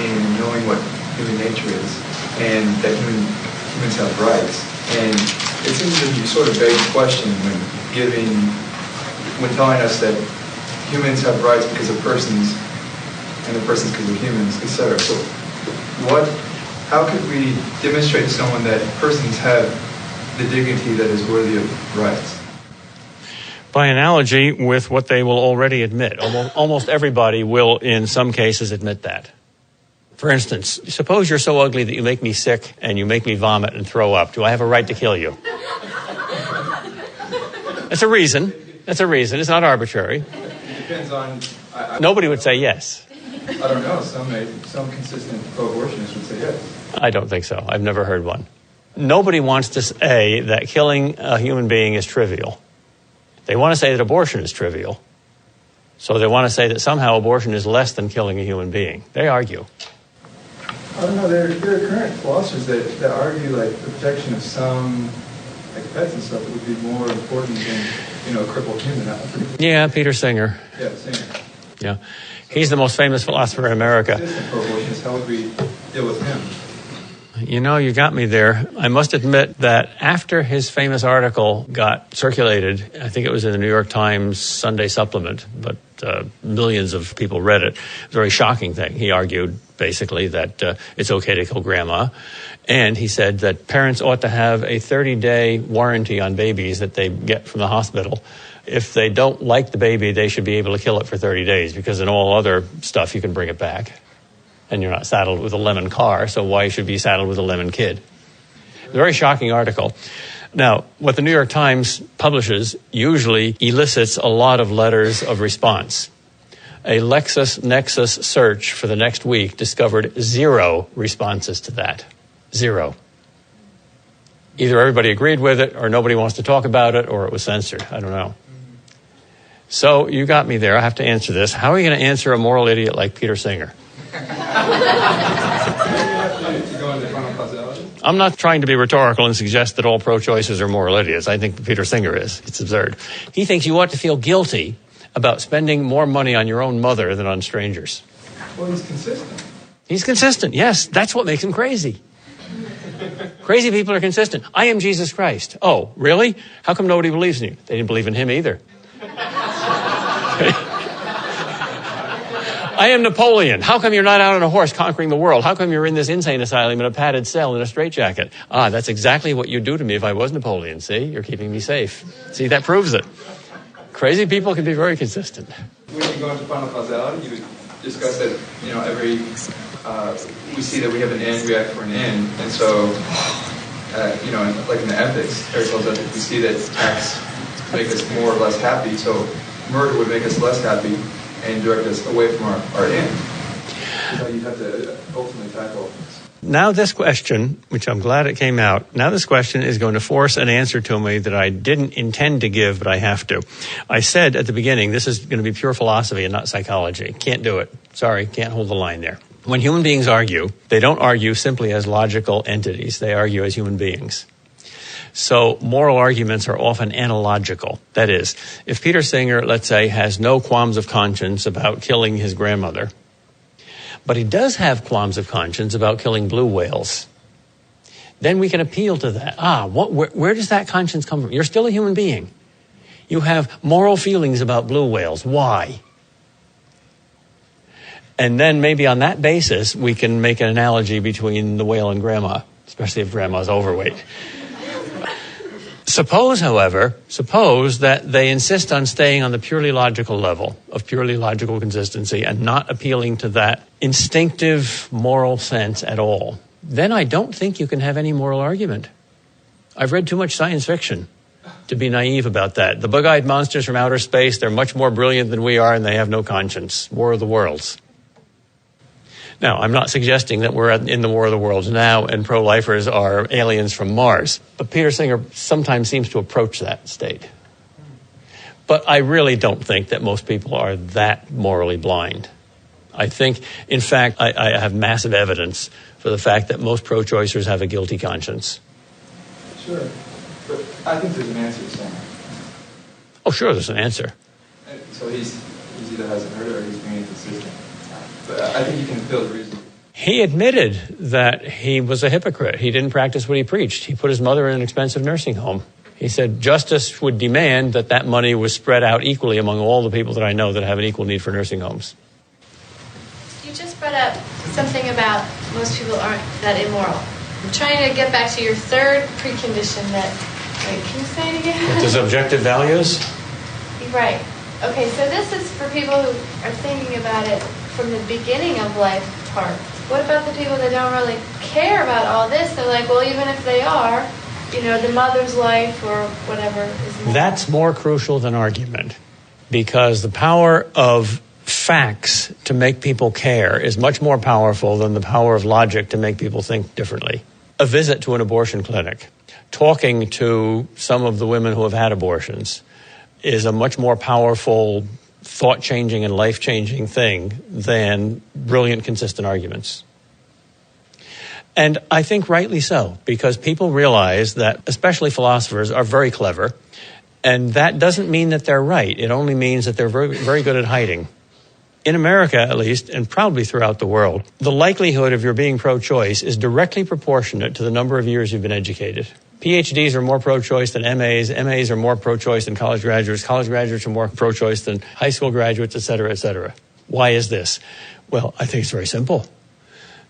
in knowing what human nature is and that humans have rights. And it seems that you sort of beg the question when telling us that humans have rights because of persons and the persons because of humans, etc. So how could we demonstrate to someone that persons have the dignity that is worthy of rights? By analogy with what they will already admit. Almost everybody will, in some cases, admit that. For instance, suppose you're so ugly that you make me sick and you make me vomit and throw up. Do I have a right to kill you? That's a reason. That's a reason. It's not arbitrary. It depends on... Nobody would say yes. I don't know. Some consistent pro-abortionists would say yes. I don't think so. I've never heard one. Nobody wants to say that killing a human being is trivial. They want to say that abortion is trivial. So they want to say that somehow abortion is less than killing a human being. They argue. I don't know. There are current philosophers that argue like the protection of some, like pets and stuff, that would be more important than, a crippled human. Yeah, Peter Singer. Yeah, Singer. Yeah. He's the most famous philosopher in America. How would we deal with him? You got me there. I must admit that after his famous article got circulated, I think it was in the New York Times Sunday supplement, but millions of people read it. It was a very shocking thing. He argued basically that it's okay to kill grandma. And he said that parents ought to have a 30-day warranty on babies that they get from the hospital. If they don't like the baby, they should be able to kill it for 30 days because in all other stuff you can bring it back. And you're not saddled with a lemon car, so why should you be saddled with a lemon kid? A very shocking article. Now, what the New York Times publishes usually elicits a lot of letters of response. A LexisNexis search for the next week discovered 0 responses to that. 0. Either everybody agreed with it, or nobody wants to talk about it, or it was censored. I don't know. So you got me there. I have to answer this. How are you going to answer a moral idiot like Peter Singer? I'm not trying to be rhetorical and suggest that all pro-choicers are moral idiots. I think Peter Singer is. It's absurd. He thinks you ought to feel guilty about spending more money on your own mother than on strangers. Well, he's consistent. He's consistent, yes. That's what makes him crazy. Crazy people are consistent. I am Jesus Christ. Oh, really? How come nobody believes in you? They didn't believe in him either. I am Napoleon. How come you're not out on a horse conquering the world? How come you're in this insane asylum in a padded cell in a straitjacket? That's exactly what you'd do to me if I was Napoleon. See, you're keeping me safe. See, that proves it. Crazy people can be very consistent. When you go into final causality, you discuss that, we see that we have an end, we act for an end. And so, like in the ethics, Aristotle's ethics, we see that acts make us more or less happy. So murder would make us less happy and direct us away from our end. So you have to ultimately tackle this. Now this question, which I'm glad it came out, now this question is going to force an answer to me that I didn't intend to give, but I have to. I said at the beginning, this is going to be pure philosophy and not psychology. Can't do it. Sorry, can't hold the line there. When human beings argue, they don't argue simply as logical entities. They argue as human beings. So moral arguments are often analogical. That is, if Peter Singer, let's say, has no qualms of conscience about killing his grandmother, but he does have qualms of conscience about killing blue whales, then we can appeal to that. Where does that conscience come from? You're still a human being. You have moral feelings about blue whales. Why? And then maybe on that basis, we can make an analogy between the whale and grandma, especially if grandma's overweight. Suppose, however, that they insist on staying on the purely logical level of purely logical consistency and not appealing to that instinctive moral sense at all. Then I don't think you can have any moral argument. I've read too much science fiction to be naive about that. The bug-eyed monsters from outer space, they're much more brilliant than we are, and they have no conscience. War of the Worlds. Now, I'm not suggesting that we're in the War of the Worlds now and pro-lifers are aliens from Mars, but Peter Singer sometimes seems to approach that state. But I really don't think that most people are that morally blind. I think, in fact, I have massive evidence for the fact that most pro-choicers have a guilty conscience. Sure, but I think there's an answer somewhere. Oh, sure, there's an answer. So he's either hasn't heard it or he's being inconsistent. But I think you can feel the reason. He admitted that he was a hypocrite. He didn't practice what he preached. He put his mother in an expensive nursing home. He said justice would demand that money was spread out equally among all the people that I know that have an equal need for nursing homes. You just brought up something about most people aren't that immoral. I'm trying to get back to your third precondition that, wait, can you say it again? The subjective values? Right. Okay, so this is for people who are thinking about it from the beginning of life part. What about the people that don't really care about all this? They're like, well, even if they are, the mother's life or whatever is more. That's more crucial than argument, because the power of facts to make people care is much more powerful than the power of logic to make people think differently. A visit to an abortion clinic, talking to some of the women who have had abortions, is a much more powerful thought-changing and life-changing thing than brilliant, consistent arguments. And I think rightly so, because people realize that, especially philosophers, are very clever, and that doesn't mean that they're right. It only means that they're very, very good at hiding. In America, at least, and probably throughout the world, the likelihood of your being pro-choice is directly proportionate to the number of years you've been educated. PhDs are more pro-choice than MAs. MAs are more pro-choice than college graduates. College graduates are more pro-choice than high school graduates, et cetera, et cetera. Why is this? Well, I think it's very simple.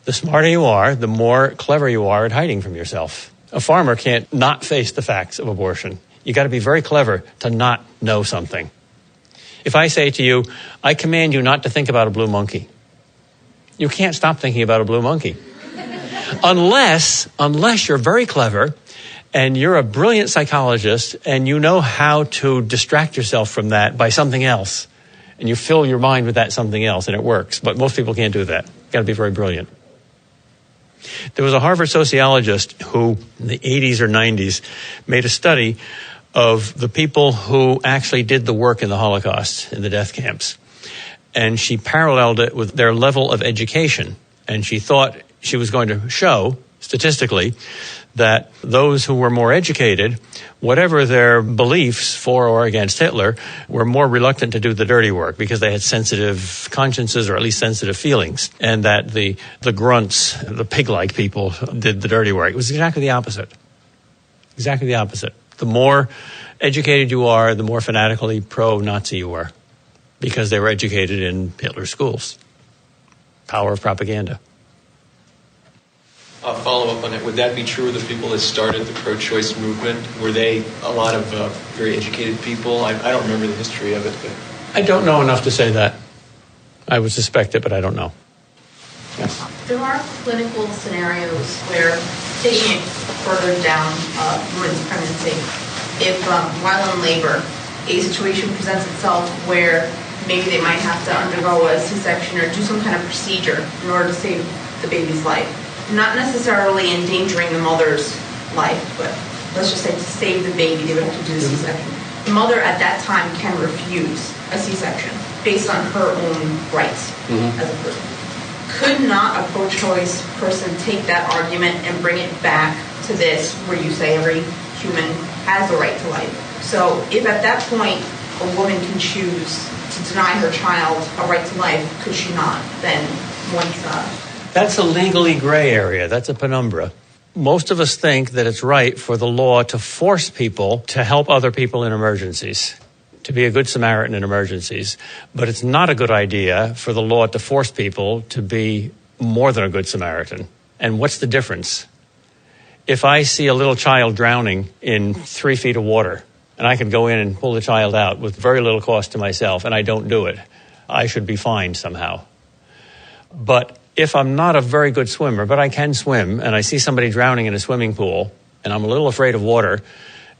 The smarter you are, the more clever you are at hiding from yourself. A farmer can't not face the facts of abortion. You got to be very clever to not know something. If I say to you, I command you not to think about a blue monkey, you can't stop thinking about a blue monkey. Unless you're very clever and you're a brilliant psychologist and you know how to distract yourself from that by something else. And you fill your mind with that something else and it works. But most people can't do that. You've got to be very brilliant. There was a Harvard sociologist who in the 80s or 90s made a study of the people who actually did the work in the Holocaust, in the death camps. And she paralleled it with their level of education. And she thought she was going to show, statistically, that those who were more educated, whatever their beliefs for or against Hitler, were more reluctant to do the dirty work because they had sensitive consciences or at least sensitive feelings. And that the grunts, the pig-like people, did the dirty work. It was exactly the opposite. Exactly the opposite. The more educated you are, the more fanatically pro-Nazi you are, because they were educated in Hitler's schools. Power of propaganda. I'll follow up on it. Would that be true of the people that started the pro-choice movement? Were they a lot of very educated people? I don't remember the history of it. But I don't know enough to say that. I would suspect it, but I don't know. Yes. There are clinical scenarios where taking it further down women's pregnancy, if while in labor, a situation presents itself where maybe they might have to undergo a C-section or do some kind of procedure in order to save the baby's life. Not necessarily endangering the mother's life, but let's just say to save the baby, they would have to do the C-section. The mother at that time can refuse a C-section based on her own rights as a person. Could not a pro-choice person take that argument and bring it back to this, where you say every human has the right to life? So if at that point a woman can choose to deny her child a right to life, could she not? Then once... That's a legally gray area. That's a penumbra. Most of us think that it's right for the law to force people to help other people in emergencies, to be a good Samaritan in emergencies. But it's not a good idea for the law to force people to be more than a good Samaritan. And what's the difference? If I see a little child drowning in 3 feet of water, and I can go in and pull the child out with very little cost to myself, and I don't do it, I should be fined somehow. But if I'm not a very good swimmer, but I can swim, and I see somebody drowning in a swimming pool, and I'm a little afraid of water,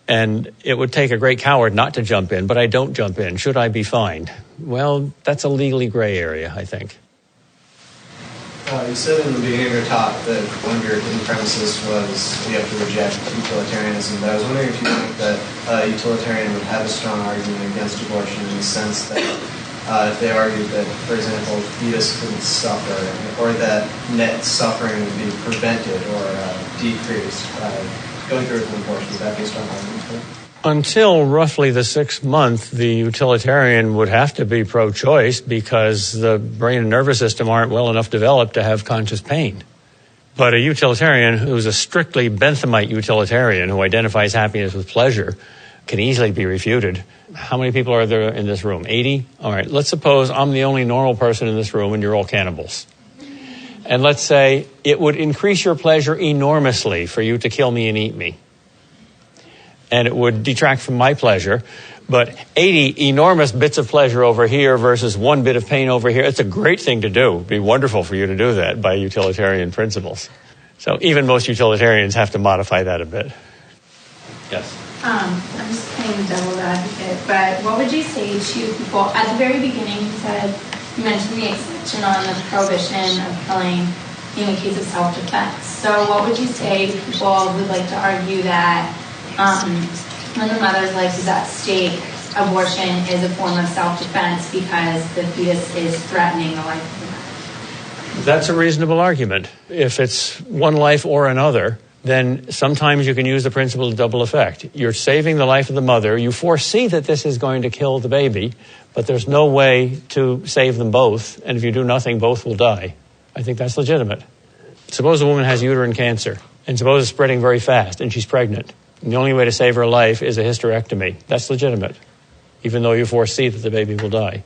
and it would take a great coward not to jump in, but I don't jump in, should I be fined? Well, that's a legally gray area, I think. You said in the beginning of your talk that one of your hidden premises was you have to reject utilitarianism, but I was wondering if you think that a utilitarian would have a strong argument against abortion in the sense that if they argued that, for example, fetus couldn't suffer, or that net suffering would be prevented or decreased by going through with an abortion, would that be a strong argument for it? Until roughly the 6th month, the utilitarian would have to be pro-choice because the brain and nervous system aren't well enough developed to have conscious pain. But a utilitarian who's a strictly Benthamite utilitarian who identifies happiness with pleasure can easily be refuted. How many people are there in this room? 80? All right, let's suppose I'm the only normal person in this room and you're all cannibals. And let's say it would increase your pleasure enormously for you to kill me and eat me. And it would detract from my pleasure. But 80 enormous bits of pleasure over here versus 1 bit of pain over here, it's a great thing to do. It'd be wonderful for you to do that by utilitarian principles. So even most utilitarians have to modify that a bit. Yes? I'm just playing devil's advocate, but what would you say to people, at the very beginning you mentioned the exception on the prohibition of killing in the case of self-defense. So what would you say to people who'd like to argue that when the mother's life is at stake, abortion is a form of self-defense because the fetus is threatening the life of the mother? That's a reasonable argument. If it's one life or another, then sometimes you can use the principle of double effect. You're saving the life of the mother. You foresee that this is going to kill the baby, but there's no way to save them both. And if you do nothing, both will die. I think that's legitimate. Suppose a woman has uterine cancer, and suppose it's spreading very fast, and she's pregnant. And the only way to save her life is a hysterectomy. That's legitimate, even though you foresee that the baby will die,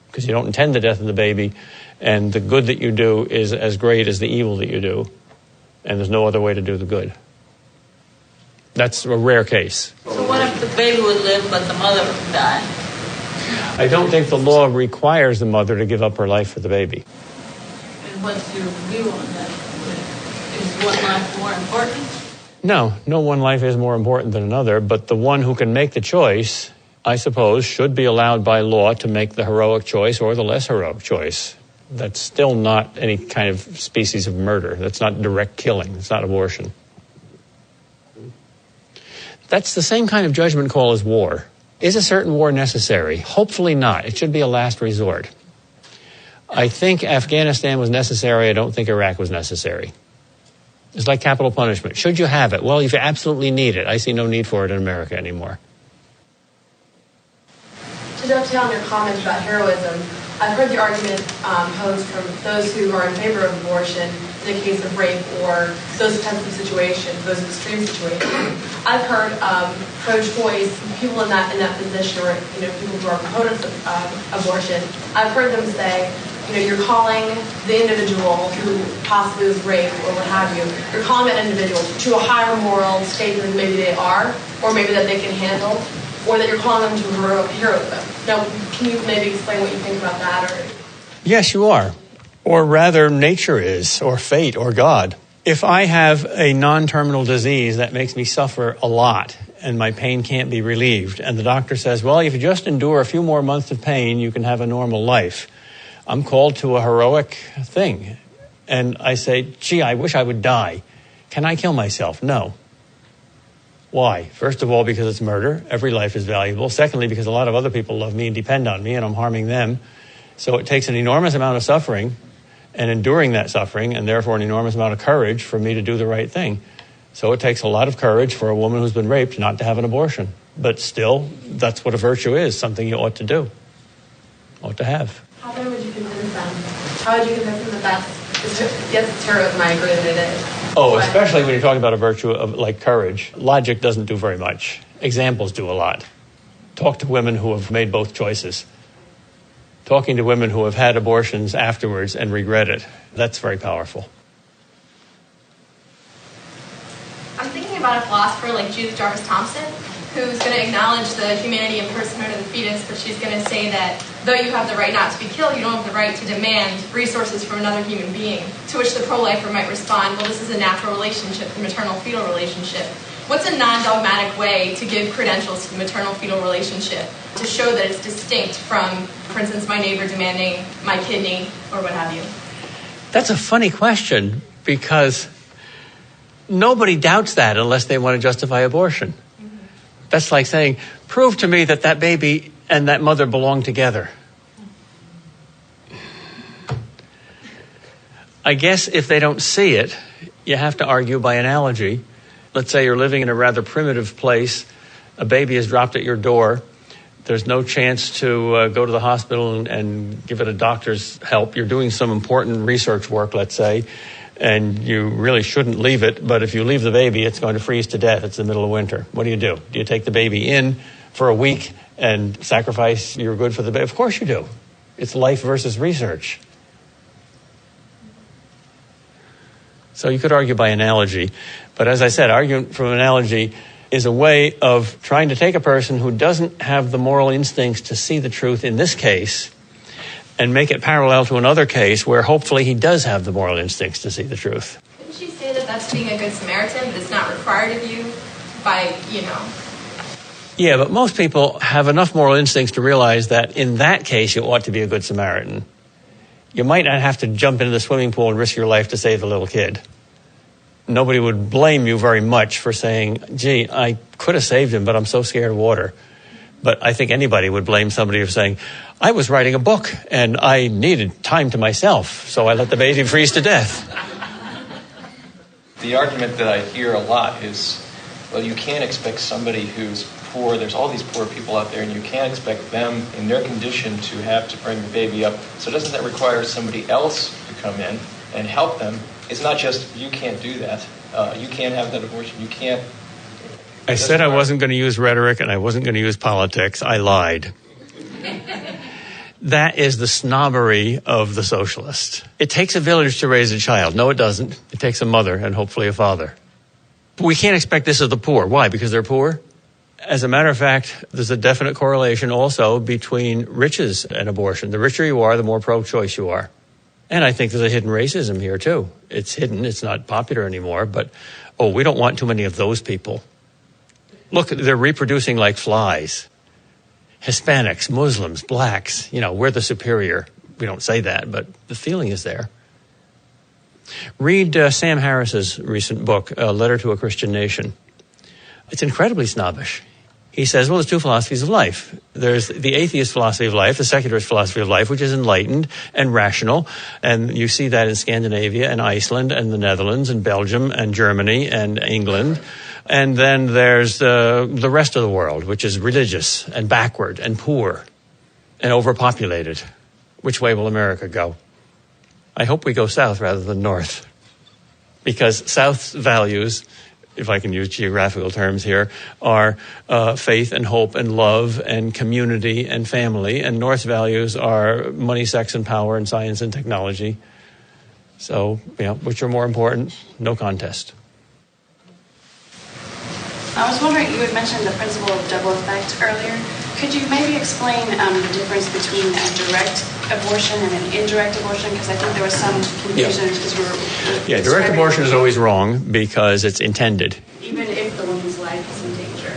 because you don't intend the death of the baby, and the good that you do is as great as the evil that you do. And there's no other way to do the good. That's a rare case. So what if the baby would live but the mother would die? I don't think the law requires the mother to give up her life for the baby. And what's your view on that? Is one life more important? No one life is more important than another, but the one who can make the choice, I suppose, should be allowed by law to make the heroic choice or the less heroic choice. That's still not any kind of species of murder. That's not direct killing. It's not abortion. That's the same kind of judgment call as war. Is a certain war necessary? Hopefully not. It should be a last resort. I think Afghanistan was necessary. I don't think Iraq was necessary. It's like capital punishment. Should you have it? Well, if you absolutely need it. I see no need for it in America anymore. To dovetail on your comments about heroism, I've heard the argument posed from those who are in favor of abortion in the case of rape or those types of situations, those extreme situations. I've heard pro-choice people in that position, or people who are proponents of abortion. I've heard them say, you're calling the individual who possibly was raped or what have you. You're calling that individual to a higher moral state than maybe they are, or maybe that they can handle, or that you're calling them to heroism. Now, can you maybe explain what you think about that? Or Yes, you are. Or rather, nature is, or fate, or God. If I have a non-terminal disease that makes me suffer a lot, and my pain can't be relieved. And the doctor says, well, if you just endure a few more months of pain, you can have a normal life. I'm called to a heroic thing. And I say, gee, I wish I would die. Can I kill myself? No. Why? First of all, because it's murder. Every life is valuable. Secondly, because a lot of other people love me and depend on me, and I'm harming them. So it takes an enormous amount of suffering and enduring that suffering, and therefore an enormous amount of courage for me to do the right thing. So it takes a lot of courage for a woman who's been raped not to have an abortion. But still, that's what a virtue is, something you ought to do, ought to have. How then would you convince them? How would you convince them that yes, it's heroism, I agree that it is. Oh, especially when you're talking about a virtue of like courage. Logic doesn't do very much. Examples do a lot. Talk to women who have made both choices. Talking to women who have had abortions afterwards and regret it. That's very powerful. I'm thinking about a philosopher like Judith Jarvis Thompson, who's going to acknowledge the humanity and personhood of the fetus, but she's going to say that though you have the right not to be killed, you don't have the right to demand resources from another human being. To which the pro-lifer might respond, well, this is a natural relationship, the maternal-fetal relationship. What's a non-dogmatic way to give credentials to the maternal-fetal relationship to show that it's distinct from, for instance, my neighbor demanding my kidney or what have you? That's a funny question because nobody doubts that unless they want to justify abortion. Mm-hmm. That's like saying, prove to me that that baby and that mother belong together. I guess if they don't see it, you have to argue by analogy. Let's say you're living in a rather primitive place. A baby is dropped at your door. There's no chance to go to the hospital and give it a doctor's help. You're doing some important research work, let's say, and you really shouldn't leave it. But if you leave the baby, it's going to freeze to death. It's the middle of winter. What do? Do you take the baby in for a week and sacrifice your good for the baby? Of course you do. It's life versus research. So you could argue by analogy. But as I said, arguing from analogy is a way of trying to take a person who doesn't have the moral instincts to see the truth in this case and make it parallel to another case where hopefully he does have the moral instincts to see the truth. Didn't she say that that's being a good Samaritan, but it's not required of you by, Yeah, but most people have enough moral instincts to realize that in that case you ought to be a good Samaritan. You might not have to jump into the swimming pool and risk your life to save a little kid. Nobody would blame you very much for saying, gee, I could have saved him, but I'm so scared of water. But I think anybody would blame somebody for saying, I was writing a book and I needed time to myself, so I let the baby freeze to death. The argument that I hear a lot is, well, you can't expect somebody who's poor. There's all these poor people out there, and you can't expect them in their condition to have to bring the baby up. So doesn't that require somebody else to come in and help them? It's not just, you can't do that. You can't have that abortion. You can't. I said I wasn't going to use rhetoric and I wasn't going to use politics. I lied. That is the snobbery of the socialist. It takes a village to raise a child. No, it doesn't. It takes a mother and hopefully a father. But we can't expect this of the poor. Why? Because they're poor? As a matter of fact, there's a definite correlation also between riches and abortion. The richer you are, the more pro-choice you are. And I think there's a hidden racism here, too. It's hidden. It's not popular anymore. But, we don't want too many of those people. Look, they're reproducing like flies. Hispanics, Muslims, blacks, we're the superior. We don't say that, but the feeling is there. Read Sam Harris's recent book, A Letter to a Christian Nation. It's incredibly snobbish. He says, well, there's two philosophies of life. There's the atheist philosophy of life, the secularist philosophy of life, which is enlightened and rational. And you see that in Scandinavia and Iceland and the Netherlands and Belgium and Germany and England. And then there's the rest of the world, which is religious and backward and poor and overpopulated. Which way will America go? I hope we go south rather than north. Because South's values, if I can use geographical terms here, are faith and hope and love and community and family. And North's values are money, sex, and power and science and technology. So, which are more important? No contest. I was wondering, you had mentioned the principle of double effect earlier. Could you maybe explain the difference between a direct abortion and an indirect abortion? Because I think there was some confusion. Direct abortion is always wrong because it's intended. Even if the woman's life is in danger.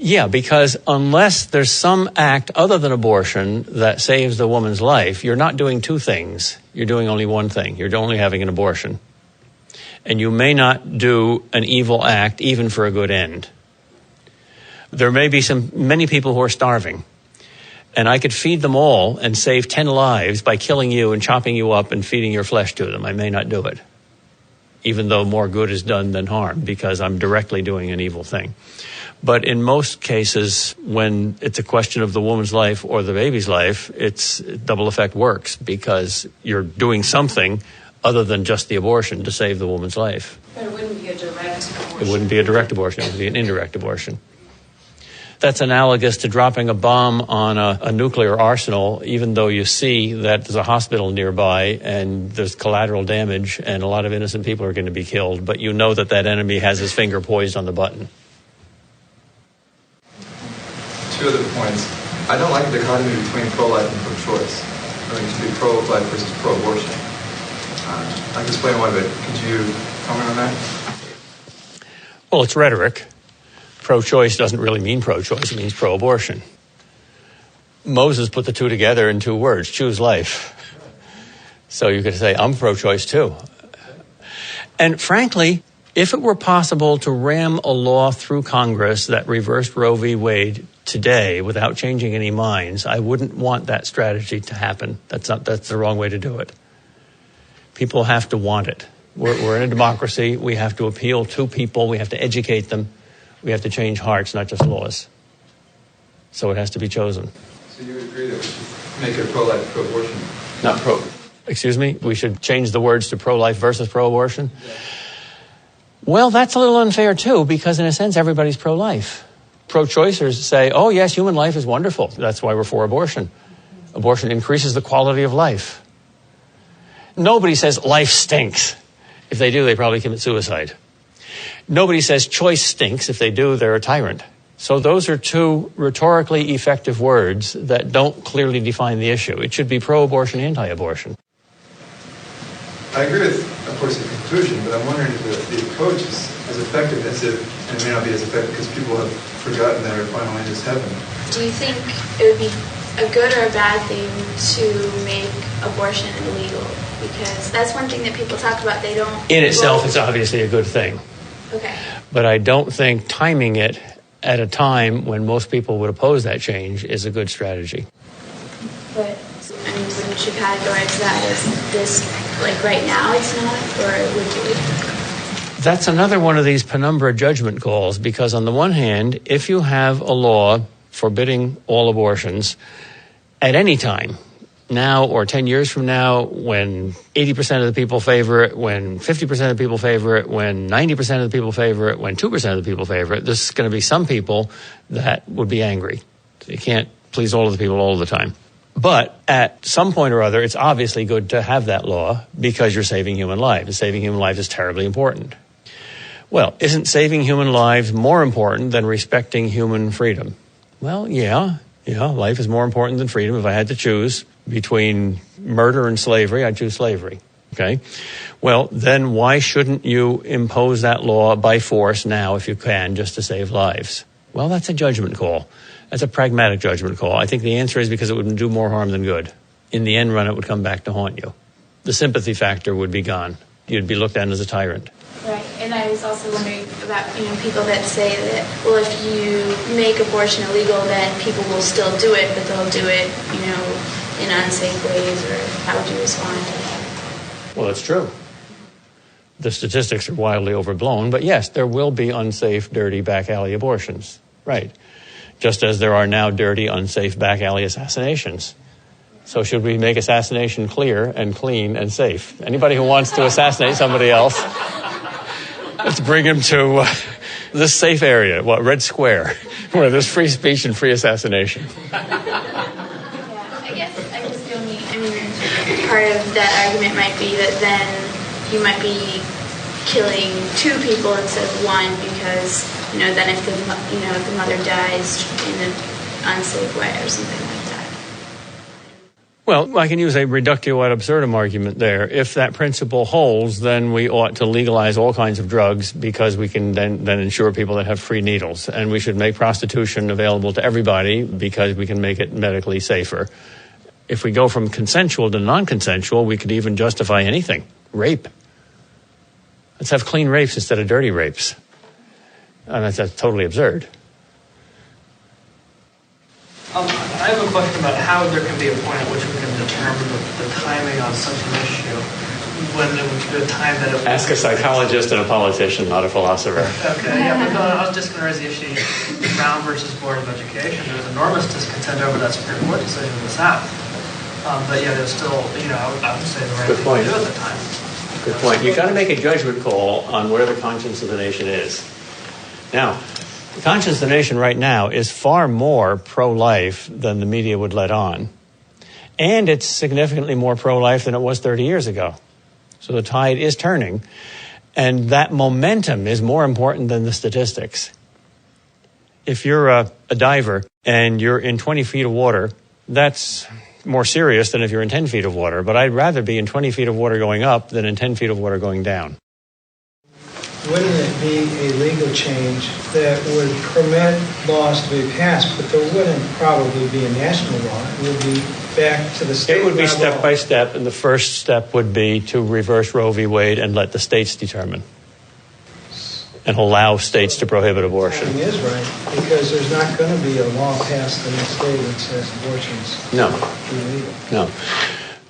Yeah, because unless there's some act other than abortion that saves the woman's life, you're not doing two things. You're doing only one thing. You're only having an abortion. And you may not do an evil act even for a good end. There may be many people who are starving, and I could feed them all and save 10 lives by killing you and chopping you up and feeding your flesh to them. I may not do it, even though more good is done than harm, because I'm directly doing an evil thing. But in most cases, when it's a question of the woman's life or the baby's life, double effect works, because you're doing something other than just the abortion to save the woman's life. But it wouldn't be a direct abortion. It wouldn't be a direct abortion. It would be an indirect abortion. That's analogous to dropping a bomb on a nuclear arsenal, even though you see that there's a hospital nearby and there's collateral damage and a lot of innocent people are going to be killed, but you know that enemy has his finger poised on the button. Two other points. I don't like the dichotomy between pro-life and pro-choice. I think it should be pro-life versus pro-abortion. I can explain why, but could you comment on that? Well, it's rhetoric. Pro-choice doesn't really mean pro-choice, it means pro-abortion. Moses put the two together in two words, choose life. So you could say, I'm pro-choice too. And frankly, if it were possible to ram a law through Congress that reversed Roe v. Wade today without changing any minds, I wouldn't want that strategy to happen. That's the wrong way to do it. People have to want it. We're in a democracy. We have to appeal to people. We have to educate them. We have to change hearts, not just laws. So it has to be chosen. So you would agree that we should make it pro-life, pro-abortion? Not pro. Excuse me? We should change the words to pro-life versus pro-abortion? Yeah. Well, that's a little unfair too, because in a sense, everybody's pro-life. Pro-choicers say, oh yes, human life is wonderful. That's why we're for abortion. Abortion increases the quality of life. Nobody says life stinks. If they do, they probably commit suicide. Nobody says choice stinks. If they do, they're a tyrant. So those are two rhetorically effective words that don't clearly define the issue. It should be pro-abortion, anti-abortion. I agree with, of course, the conclusion, but I'm wondering if the approach is as effective as it, and it may not be as effective because people have forgotten that our final end is heaven. Do you think it would be a good or a bad thing to make abortion illegal? Because that's one thing that people talk about. They don't. In itself, it's obviously a good thing. Okay. But I don't think timing it at a time when most people would oppose that change is a good strategy. But, I mean, wouldn't you categorize that as this, like right now it's not, or would you? That's another one of these penumbra judgment calls, because on the one hand, if you have a law forbidding all abortions at any time, now or 10 years from now, when 80% of the people favor it, when 50% of the people favor it, when 90% of the people favor it, when 2% of the people favor it, there's going to be some people that would be angry. You can't please all of the people all the time. But at some point or other, it's obviously good to have that law because you're saving human lives. And saving human lives is terribly important. Well, isn't saving human lives more important than respecting human freedom? Well, yeah, life is more important than freedom. If I had to choose between murder and slavery, I'd choose slavery. Okay? Well, then why shouldn't you impose that law by force now if you can, just to save lives? Well, that's a judgment call. That's a pragmatic judgment call. I think the answer is because it would do more harm than good. In the end run, it would come back to haunt you. The sympathy factor would be gone. You'd be looked at as a tyrant. Right, and I was also wondering about, people that say that, well, if you make abortion illegal, then people will still do it, but they'll do it, in unsafe ways, or how would you respond to that? Well, that's true. The statistics are wildly overblown, but yes, there will be unsafe, dirty, back alley abortions. Right. Just as there are now dirty, unsafe, back alley assassinations. So should we make assassination clear and clean and safe? Anybody who wants to assassinate somebody else, let's bring him to this safe area, Red Square, where there's free speech and free assassination. I guess the only, part of that argument might be that then you might be killing two people instead of one because, then if the mother dies in an unsafe way or something like that. Well, I can use a reductio ad absurdum argument there. If that principle holds, then we ought to legalize all kinds of drugs because we can then ensure people that have free needles. And we should make prostitution available to everybody because we can make it medically safer. If we go from consensual to non-consensual, we could even justify anything. Rape. Let's have clean rapes instead of dirty rapes. And that's totally absurd. I have a question about how there can be a point at which we can determine the timing on such an issue. When the time that it Ask a psychologist and a politician, not a philosopher. Okay, yeah, but I was just going to raise the issue Brown versus Board of Education. There was enormous discontent over that Supreme Court decision in the South. But yeah, there's still, I would say the right thing to do at the time. Good point. You've got to make a judgment call on where the conscience of the nation is. Now, the conscience of the nation right now is far more pro-life than the media would let on. And it's significantly more pro-life than it was 30 years ago. So the tide is turning. And that momentum is more important than the statistics. If you're a diver and you're in 20 feet of water, that's more serious than if you're in 10 feet of water. But I'd rather be in 20 feet of water going up than in 10 feet of water going down. Wouldn't it be a legal change that would permit laws to be passed, but there wouldn't probably be a national law? It would be back to the state level. It would be step by step, and the first step would be to reverse Roe v. Wade and let the states determine and allow states to prohibit abortion. That is right, because there's not going to be a law passed in the state that says abortion's illegal. No.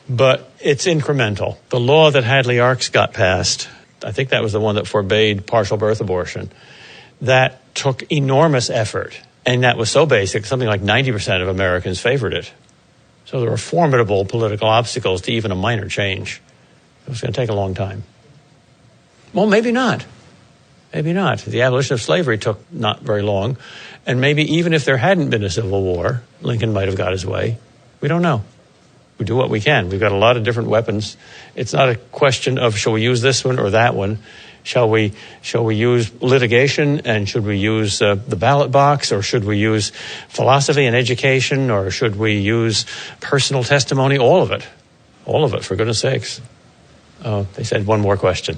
But it's incremental. The law that Hadley Arkes got passed, I think that was the one that forbade partial birth abortion, that took enormous effort. And that was so basic, something like 90% of Americans favored it. So there were formidable political obstacles to even a minor change. It was going to take a long time. Well, maybe not. Maybe not. The abolition of slavery took not very long. And maybe even if there hadn't been a civil war, Lincoln might have got his way. We don't know. We do what we can. We've got a lot of different weapons. It's not a question of shall we use this one or that one. Shall we use litigation, and should we use the ballot box, or should we use philosophy and education, or should we use personal testimony? All of it, for goodness sakes. Oh, they said one more question.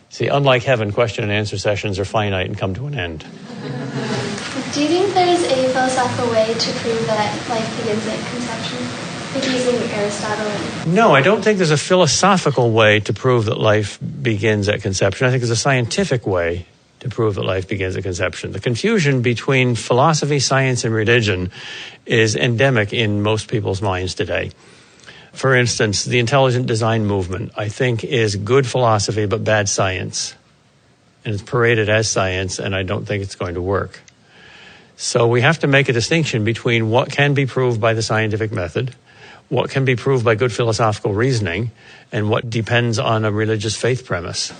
See, unlike heaven, question and answer sessions are finite and come to an end. Do you think there's a philosophical way to prove that life begins at conception? Like using Aristotle? No, I don't think there's a philosophical way to prove that life begins at conception. I think there's a scientific way to prove that life begins at conception. The confusion between philosophy, science, and religion is endemic in most people's minds today. For instance, the intelligent design movement, I think, is good philosophy but bad science. And it's paraded as science, and I don't think it's going to work. So we have to make a distinction between what can be proved by the scientific method, what can be proved by good philosophical reasoning, and what depends on a religious faith premise.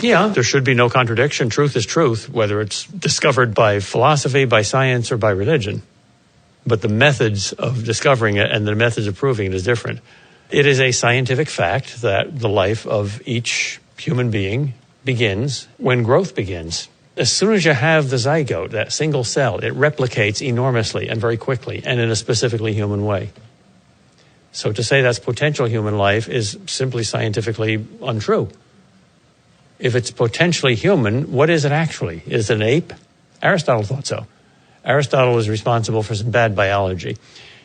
Yeah, there should be no contradiction. Truth is truth, whether it's discovered by philosophy, by science, or by religion. But the methods of discovering it and the methods of proving it is different. It is a scientific fact that the life of each human being begins when growth begins. As soon as you have the zygote, that single cell, it replicates enormously and very quickly and in a specifically human way. So to say that's potential human life is simply scientifically untrue. If it's potentially human, what is it actually? Is it an ape? Aristotle thought so. Aristotle was responsible for some bad biology.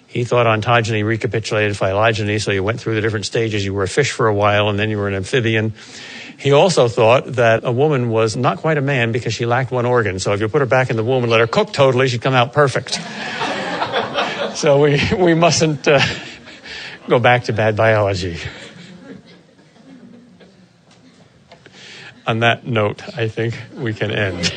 He thought ontogeny recapitulated phylogeny, so you went through the different stages. You were a fish for a while, and then you were an amphibian. He also thought that a woman was not quite a man because she lacked one organ. So if you put her back in the womb and let her cook totally, she'd come out perfect. So we mustn't go back to bad biology. On that note, I think we can end.